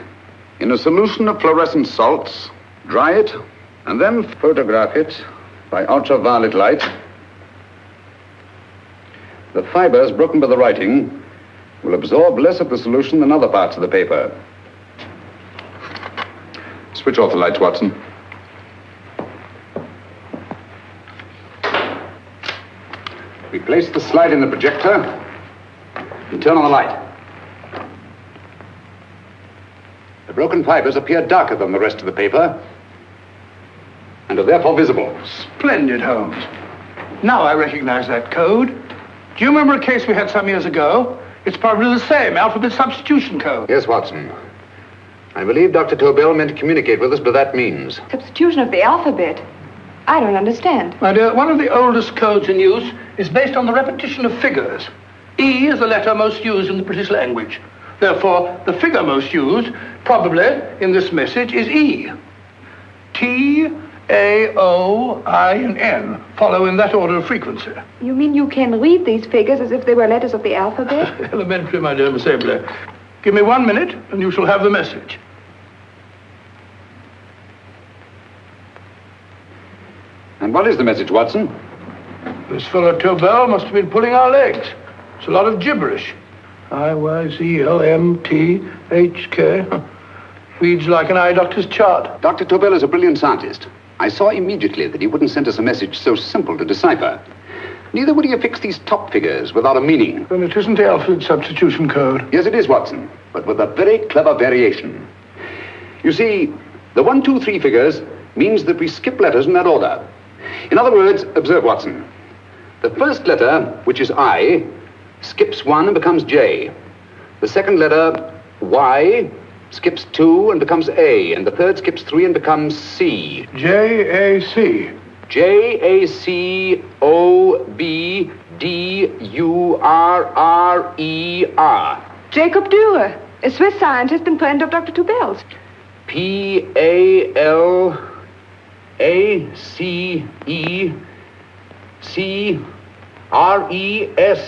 in a solution of fluorescent salts, dry it, and then photograph it by ultraviolet light, The fibers broken by the writing will absorb less of the solution than other parts of the paper. Switch off the lights, Watson. We place the slide in the projector and turn on the light. The broken fibers appear darker than the rest of the paper and are therefore visible. Splendid, Holmes. Now I recognize that code. Do you remember a case we had some years ago? It's probably the same, alphabet substitution code. Yes, Watson. I believe Dr. Tobel meant to communicate with us by that means. Substitution of the alphabet? I don't understand. My dear, one of the oldest codes in use is based on the repetition of figures. E is the letter most used in the British language. Therefore, the figure most used, probably, in this message is E. T, A, O, I, and N follow in that order of frequency. You mean you can read these figures as if they were letters of the alphabet? Elementary, my dear Miss Abler. Give me 1 minute, and you shall have the message. And what is the message, Watson? This fellow Tobel must have been pulling our legs. It's a lot of gibberish. I-Y-Z-L-M-T-H-K. Reads like an eye doctor's chart. Dr. Tobel is a brilliant scientist. I saw immediately that he wouldn't send us a message so simple to decipher. Neither would he affix these top figures without a meaning. Then it isn't the alphabet substitution code. Yes, it is, Watson, but with a very clever variation. You see, the 1, 2, 3 figures means that we skip letters in that order. In other words, observe, Watson. The first letter, which is I, skips 1 and becomes J. The second letter, Y, skips 2 and becomes A. And the third skips 3 and becomes C. J-A-C. J-A-C-O-B-D-U-R-R-E-R. Jacob Dürer, a Swiss scientist and friend of Dr. Tobel's. P-A-L-A-C-E-C-R-E-S.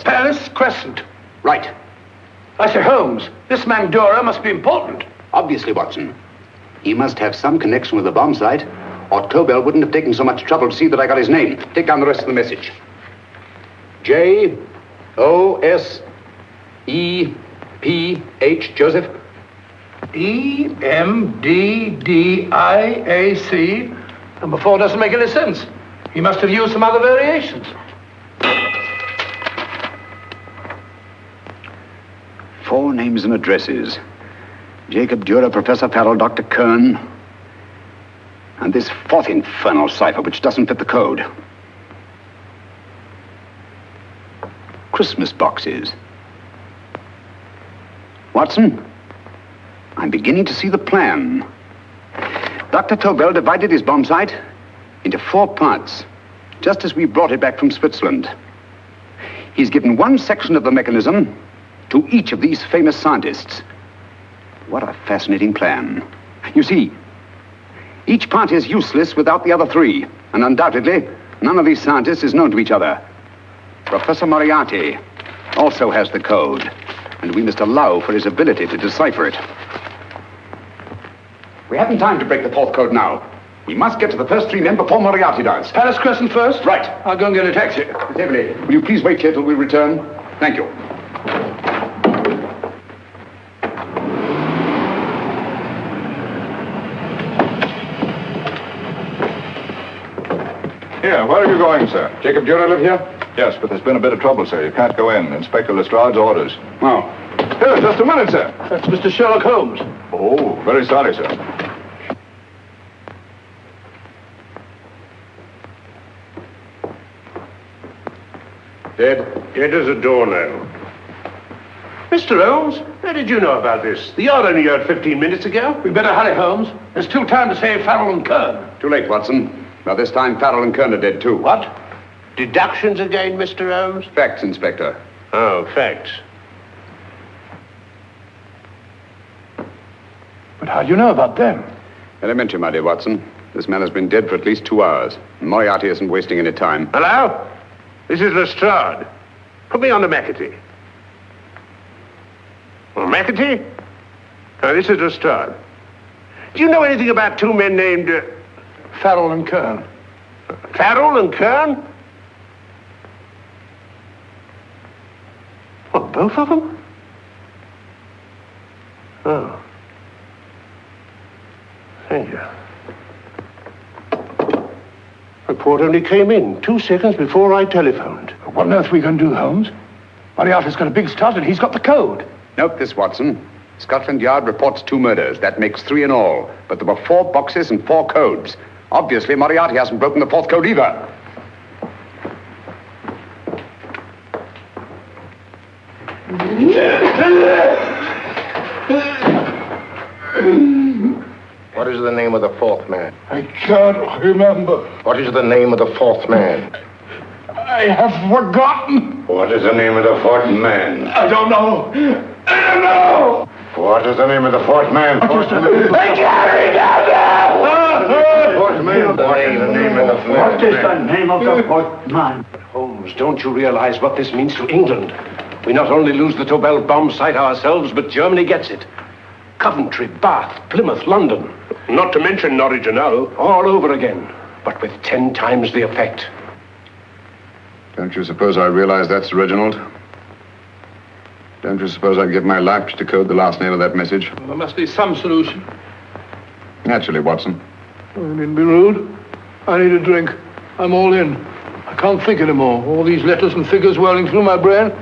Palace Crescent. Right. I say, Holmes, this man Dürer must be important. Obviously, Watson. He must have some connection with the bomb site, or Tobel wouldn't have taken so much trouble to see that I got his name. Take down the rest of the message. J-O-S-E-P-H, Joseph. E-M-D-D-I-A-C. Number 4 doesn't make any sense. He must have used some other variations. Four names and addresses. Jacob Dürer, Professor Farrell, Dr. Kern, and this fourth infernal cipher, which doesn't fit the code. Christmas boxes. Watson, I'm beginning to see the plan. Dr. Tobel divided his bomb sight into 4 parts, just as we brought it back from Switzerland. He's given one section of the mechanism to each of these famous scientists. What a fascinating plan. You see, each part is useless without the other 3, and undoubtedly, none of these scientists is known to each other. Professor Moriarty also has the code, and we must allow for his ability to decipher it. We haven't time to break the 4th code now. We must get to the first 3 men before Moriarty does. Palace Crescent first? Right. I'll go and get a taxi. Miss Evelyn, will you please wait here till we return? Thank you. Here, where are you going, sir? Jacob Dürer live here? Yes, but there's been a bit of trouble, sir. You can't go in. Inspector Lestrade's orders. Oh. Here, just a minute, sir. That's Mr. Sherlock Holmes. Oh, very sorry, sir. Dead? Dead as a doornail. Mr. Holmes, how did you know about this? The yacht only got 15 minutes ago. We better hurry, Holmes. There's still time to save Farrell and Kern. Too late, Watson. By this time, Farrell and Kern are dead, too. What? Deductions again, Mr. Holmes? Facts, Inspector. Oh, facts. But how do you know about them? Elementary, my dear Watson. This man has been dead for at least 2 hours. Moriarty isn't wasting any time. Hello? This is Lestrade. Put me on to McAtee. Oh, McAtee? Oh, this is Lestrade. Do you know anything about 2 men named... Farrell and Kern. Farrell and Kern? What, both of them? Oh. Thank you. Report only came in 2 seconds before I telephoned. What on earth are we going to do, Holmes? Moriarty's got a big start and he's got the code. Note this, Watson. Scotland Yard reports 2 murders. That makes 3 in all. But there were 4 boxes and 4 codes. Obviously, Moriarty hasn't broken the 4th code either. What is the name of the 4th man? I can't remember. What is the name of the 4th man? I have forgotten. What is the name of the 4th man? I don't know. I don't know. What is the name of the 4th man? I can't remember. Fourth man. What is the name of the 4th man? What is the name of the 4th man? Holmes, don't you realize what this means to England? We not only lose the Tobel bomb site ourselves, but Germany gets it. Coventry, Bath, Plymouth, London. Not to mention Norwich and Hull. All over again, but with 10 times the effect. Don't you suppose I realize that's Reginald? Don't you suppose I'd give my life to decode the last name of that message? There must be some solution. Naturally, Watson. I needn't be rude. I need a drink. I'm all in. I can't think anymore. All these letters and figures whirling through my brain.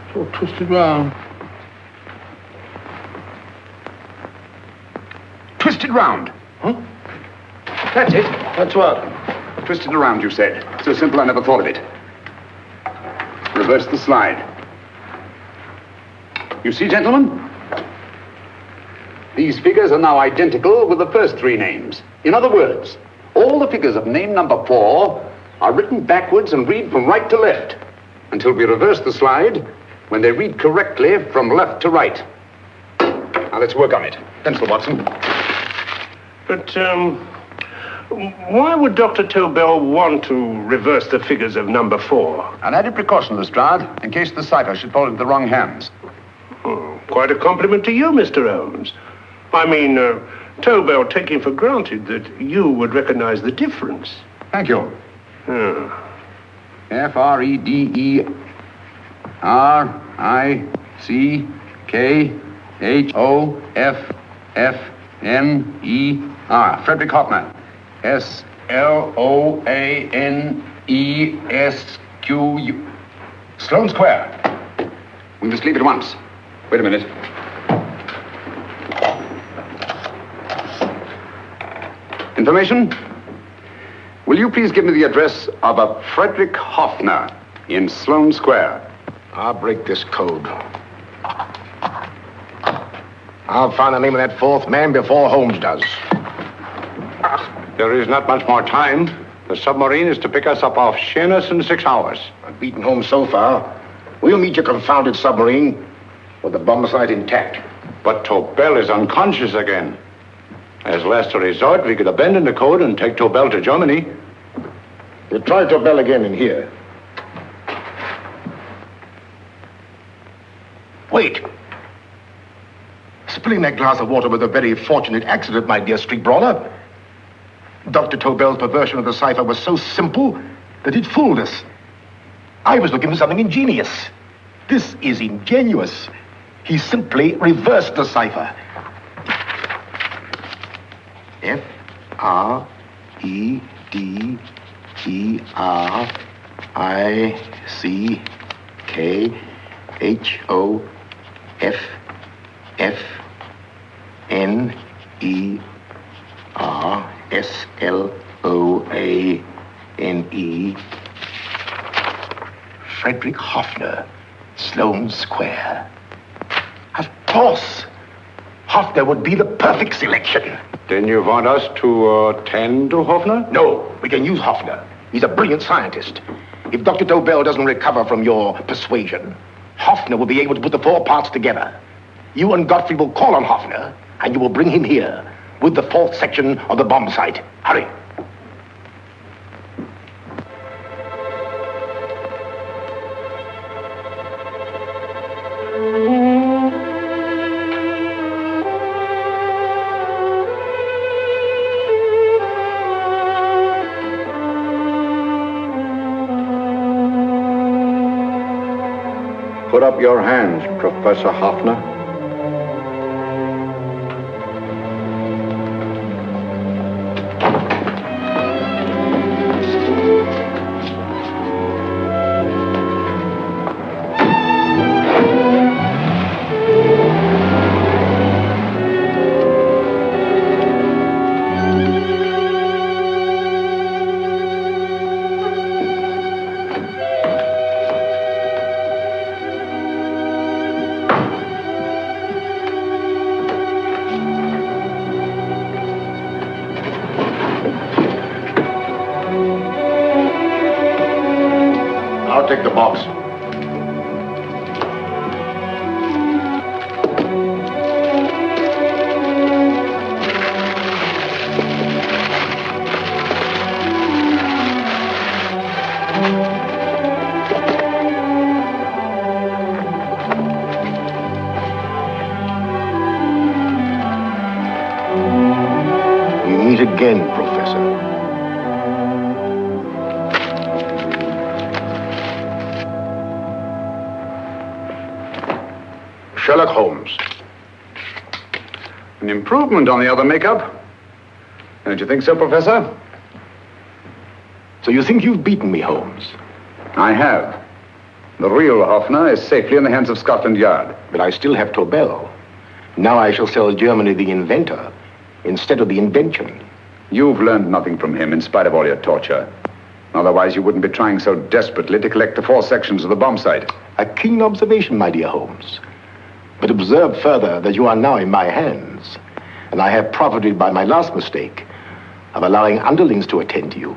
It's all twisted round. Twisted round. Huh? That's it. That's what? Twisted around, you said. So simple, I never thought of it. Reverse the slide. You see, gentlemen? These figures are now identical with the first 3 names. In other words, all the figures of name number 4 are written backwards and read from right to left until we reverse the slide when they read correctly from left to right. Now, let's work on it. Pencil, Watson. But, why would Dr. Tobel want to reverse the figures of number 4? An added precaution, Lestrade, in case the cipher should fall into the wrong hands. Oh, quite a compliment to you, Mr. Holmes. I mean, Tobel taking for granted that you would recognize the difference. Thank you. Frederick-Hoffner. Frederick Hoffner. Sloanesq. Sloane Square. We must leave at once. Wait a minute. Information? Will you please give me the address of a Frederick Hoffner in Sloane Square? I'll break this code. I'll find the name of that 4th man before Holmes does. There is not much more time. The submarine is to pick us up off Sheerness in 6 hours. I've beaten Holmes so far. We'll meet your confounded submarine with the bomb site intact. But Tobel is unconscious again. As last resort, we could abandon the code and take Tobel to Germany. We'll try Tobel again in here. Wait. Spilling that glass of water was a very fortunate accident, my dear street brawler. Dr. Tobel's perversion of the cipher was so simple that it fooled us. I was looking for something ingenious. This is ingenious. He simply reversed the cipher. Frederick-Hoffner. Frederick Hoffner, Sloane Square. Of course, Hoffner would be the perfect selection. Then you want us to attend to Hoffner? No, we can use Hoffner. He's a brilliant scientist. If Dr. Tobel doesn't recover from your persuasion, Hoffner will be able to put the 4 parts together. You and Godfrey will call on Hoffner, and you will bring him here with the 4th section of the bomb site. Hurry. Put up your hands, Professor Hoffner. Take the box. We meet again, Professor. Sherlock Holmes. An improvement on the other makeup. Don't you think so, Professor? So you think you've beaten me, Holmes? I have. The real Hoffner is safely in the hands of Scotland Yard. But I still have Tobel. Now I shall sell Germany the inventor instead of the invention. You've learned nothing from him in spite of all your torture. Otherwise, you wouldn't be trying so desperately to collect the 4 sections of the bomb sight. A keen observation, my dear Holmes. But observe further that you are now in my hands, and I have profited by my last mistake of allowing underlings to attend to you.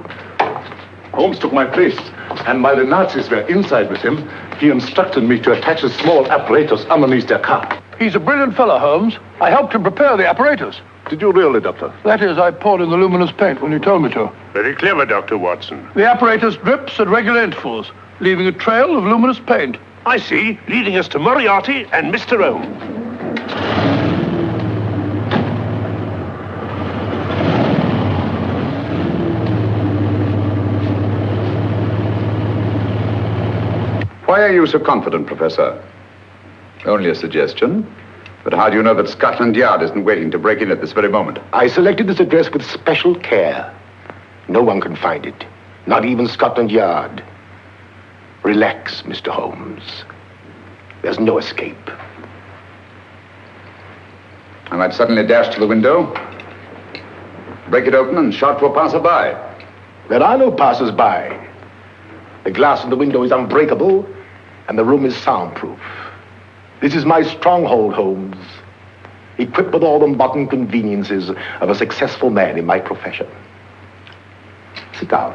Holmes took my place, and while the Nazis were inside with him, he instructed me to attach a small apparatus underneath their car. He's a brilliant fellow, Holmes. I helped him prepare the apparatus. Did you really, Doctor? That is, I poured in the luminous paint when you told me to. Very clever, Dr. Watson. The apparatus drips at regular intervals, leaving a trail of luminous paint. I see, leading us to Moriarty and Mr. O. Why are you so confident, Professor? Only a suggestion. But how do you know that Scotland Yard isn't waiting to break in at this very moment? I selected this address with special care. No one can find it, not even Scotland Yard. Relax, Mr. Holmes. There's no escape. I might suddenly dash to the window, break it open, and shout to a passerby. There are no passers-by. The glass in the window is unbreakable, and the room is soundproof. This is my stronghold, Holmes, equipped with all the modern conveniences of a successful man in my profession. Sit down.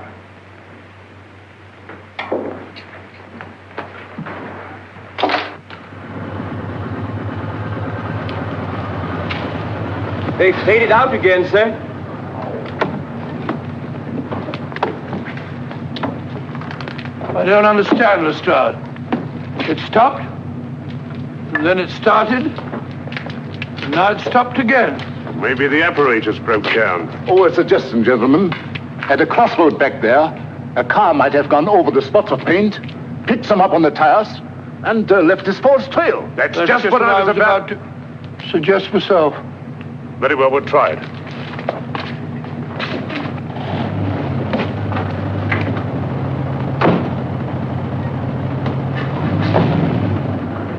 They faded out again, sir. I don't understand, Lestrade. It stopped, and then it started, and now it stopped again. Maybe the apparatus broke down. Oh, a suggestion, gentlemen. At a crossroad back there, a car might have gone over the spots of paint, picked some up on the tires, and left his false trail. That's just what I was about to suggest myself. Very well, we'll try it.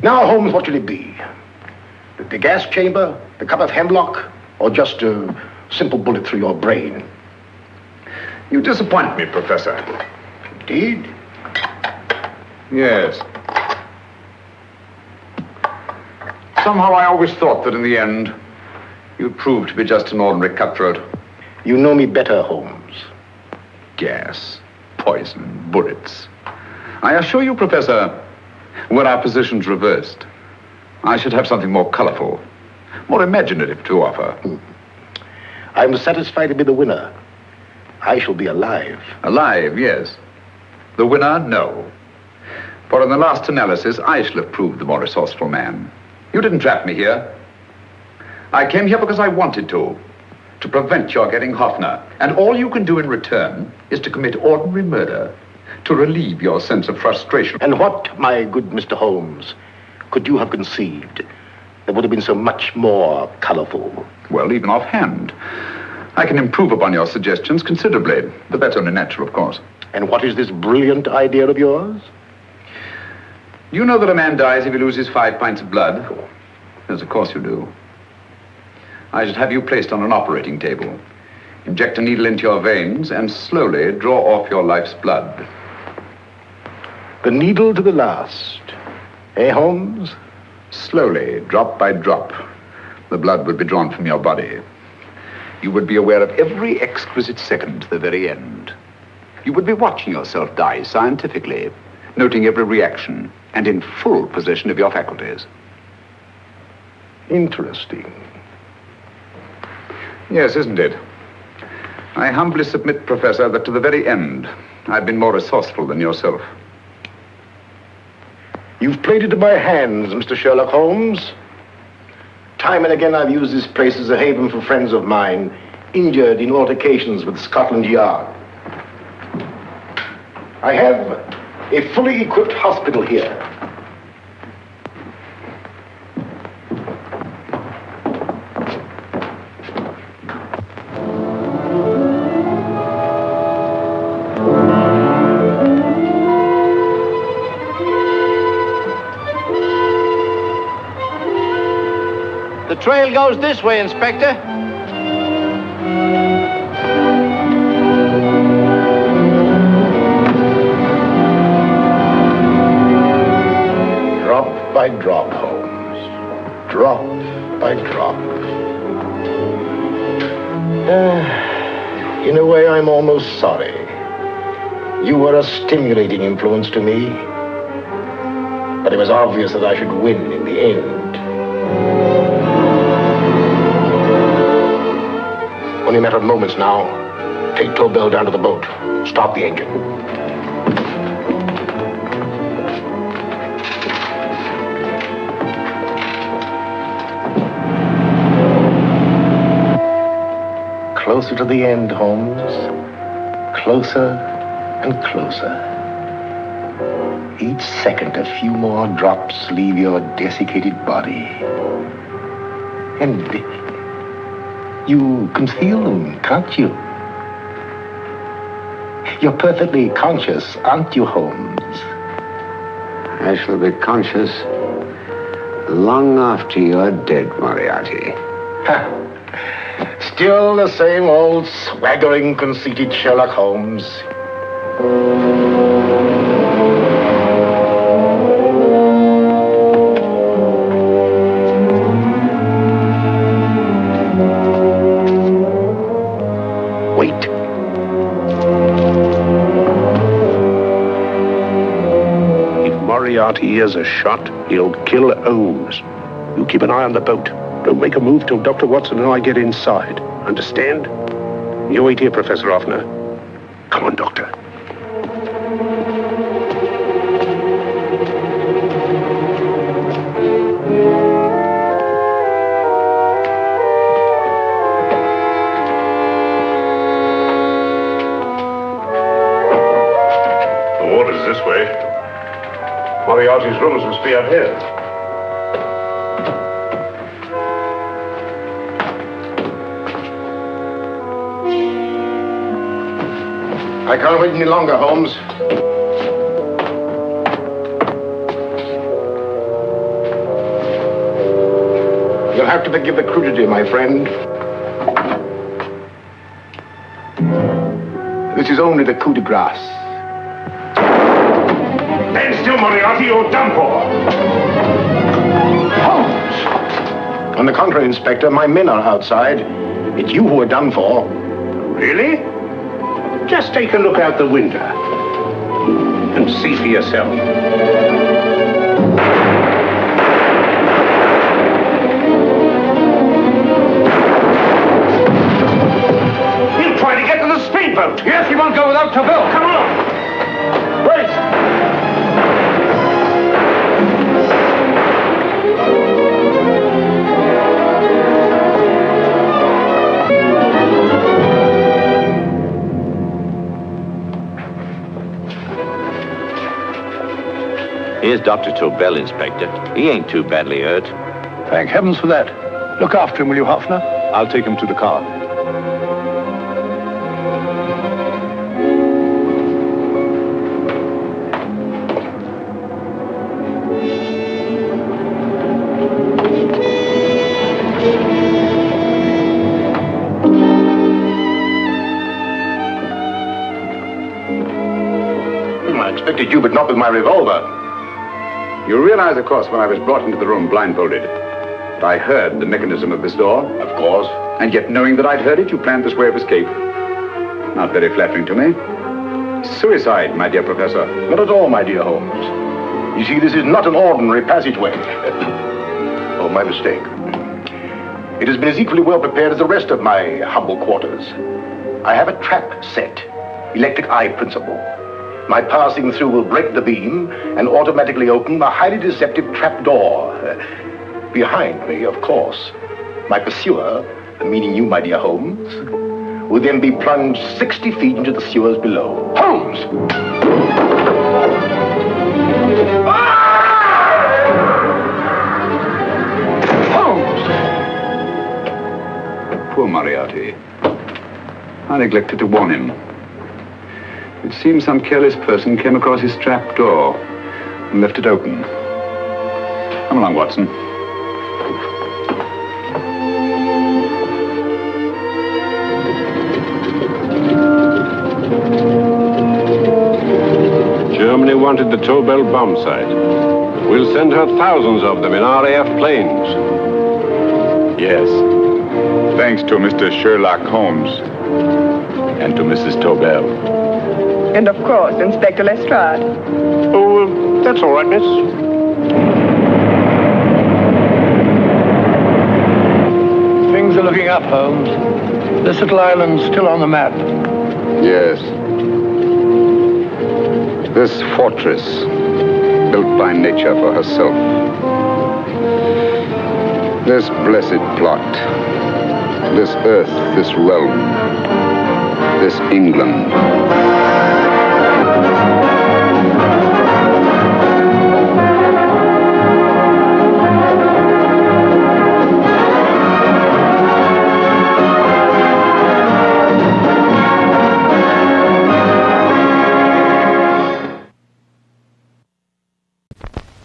Now, Holmes, what should it be? The gas chamber, the cup of hemlock, or just a simple bullet through your brain? You disappoint me, Professor. Indeed? Yes. Somehow I always thought that in the end, you'd prove to be just an ordinary cutthroat. You know me better, Holmes. Gas, poison, bullets. I assure you, Professor, were our positions reversed, I should have something more colorful, more imaginative to offer. I'm satisfied to be the winner. I shall be alive. Alive, yes. The winner, no. For in the last analysis, I shall have proved the more resourceful man. You didn't trap me here. I came here because I wanted to prevent your getting Hoffner. And all you can do in return is to commit ordinary murder, to relieve your sense of frustration. And what, my good Mr. Holmes, could you have conceived that would have been so much more colorful? Well, even offhand, I can improve upon your suggestions considerably, but that's only natural, of course. And what is this brilliant idea of yours? You know that a man dies if he loses 5 pints of blood? Yes, of course you do. I should have you placed on an operating table, inject a needle into your veins, and slowly draw off your life's blood. The needle to the last. Eh, Holmes? Slowly, drop by drop, the blood would be drawn from your body. You would be aware of every exquisite second to the very end. You would be watching yourself die scientifically, noting every reaction, and in full possession of your faculties. Interesting. Yes, isn't it? I humbly submit, Professor, that to the very end, I've been more resourceful than yourself. You've played into my hands, Mr. Sherlock Holmes. Time and again I've used this place as a haven for friends of mine, injured in altercations with Scotland Yard. I have a fully equipped hospital here. The trail goes this way, Inspector. Drop by drop, Holmes. Drop by drop. In a way, I'm almost sorry. You were a stimulating influence to me. But it was obvious that I should win in the end. Only a matter of moments now. Take Tobel down to the boat. Stop the engine. Closer to the end, Holmes. Closer and closer. Each second, a few more drops leave your desiccated body. And you can feel them, can't you? You're perfectly conscious, aren't you, Holmes? I shall be conscious long after you're dead, Moriarty. Still the same old swaggering, conceited Sherlock Holmes. Moriarty hears a shot, he'll kill Holmes. You keep an eye on the boat. Don't make a move till Dr. Watson and I get inside. Understand? You wait here, Professor Offner. Come on, Doctor. The water's this way. Moriarty's rooms must be up here. I can't wait any longer, Holmes. You'll have to forgive the crudity, my friend. This is only the coup de grace. Stand still, Moriarty, you're done for. Holmes! On the contrary, Inspector, my men are outside. It's you who are done for. Really? Just take a look out the window and see for yourself. He'll try to get to the speedboat. Yes, he won't go without Tobel. Come on. Wait! Here's Dr. Tobel, Inspector. He ain't too badly hurt. Thank heavens for that. Look after him, will you, Hoffner? I'll take him to the car. I expected you, but not with my revolver. You realize, of course, when I was brought into the room blindfolded, that I heard the mechanism of this door? Of course. And yet, knowing that I'd heard it, you planned this way of escape. Not very flattering to me. Suicide, my dear Professor. Not at all, my dear Holmes. You see, this is not an ordinary passageway. Oh, my mistake. It has been as equally well prepared as the rest of my humble quarters. I have a trap set, electric eye principle. My passing through will break the beam and automatically open a highly deceptive trap door. Behind me, of course, my pursuer, meaning you, my dear Holmes, will then be plunged 60 feet into the sewers below. Holmes! Holmes! Poor Moriarty. I neglected to warn him. It seems some careless person came across his trap door and left it open. Come along, Watson. Germany wanted the Tobel bomb sight. We'll send her thousands of them in RAF planes. Yes. Thanks to Mr. Sherlock Holmes and to Mrs. Tobel. And of course, Inspector Lestrade. Oh, that's all right, miss. Things are looking up, Holmes. This little island's still on the map. Yes. This fortress, built by nature for herself. This blessed plot. This earth, this realm. This England.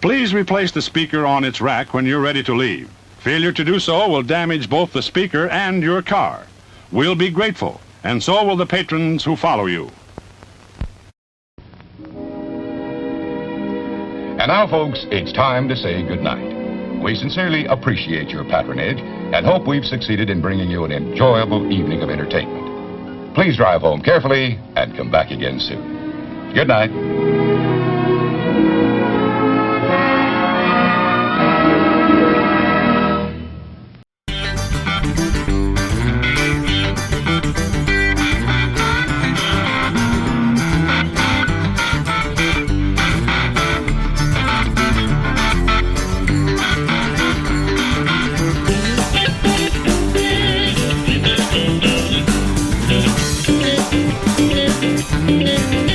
Please replace the speaker on its rack when you're ready to leave. Failure to do so will damage both the speaker and your car. We'll be grateful, and so will the patrons who follow you. And now, folks, it's time to say goodnight. We sincerely appreciate your patronage and hope we've succeeded in bringing you an enjoyable evening of entertainment. Please drive home carefully and come back again soon. Good night. Thank you.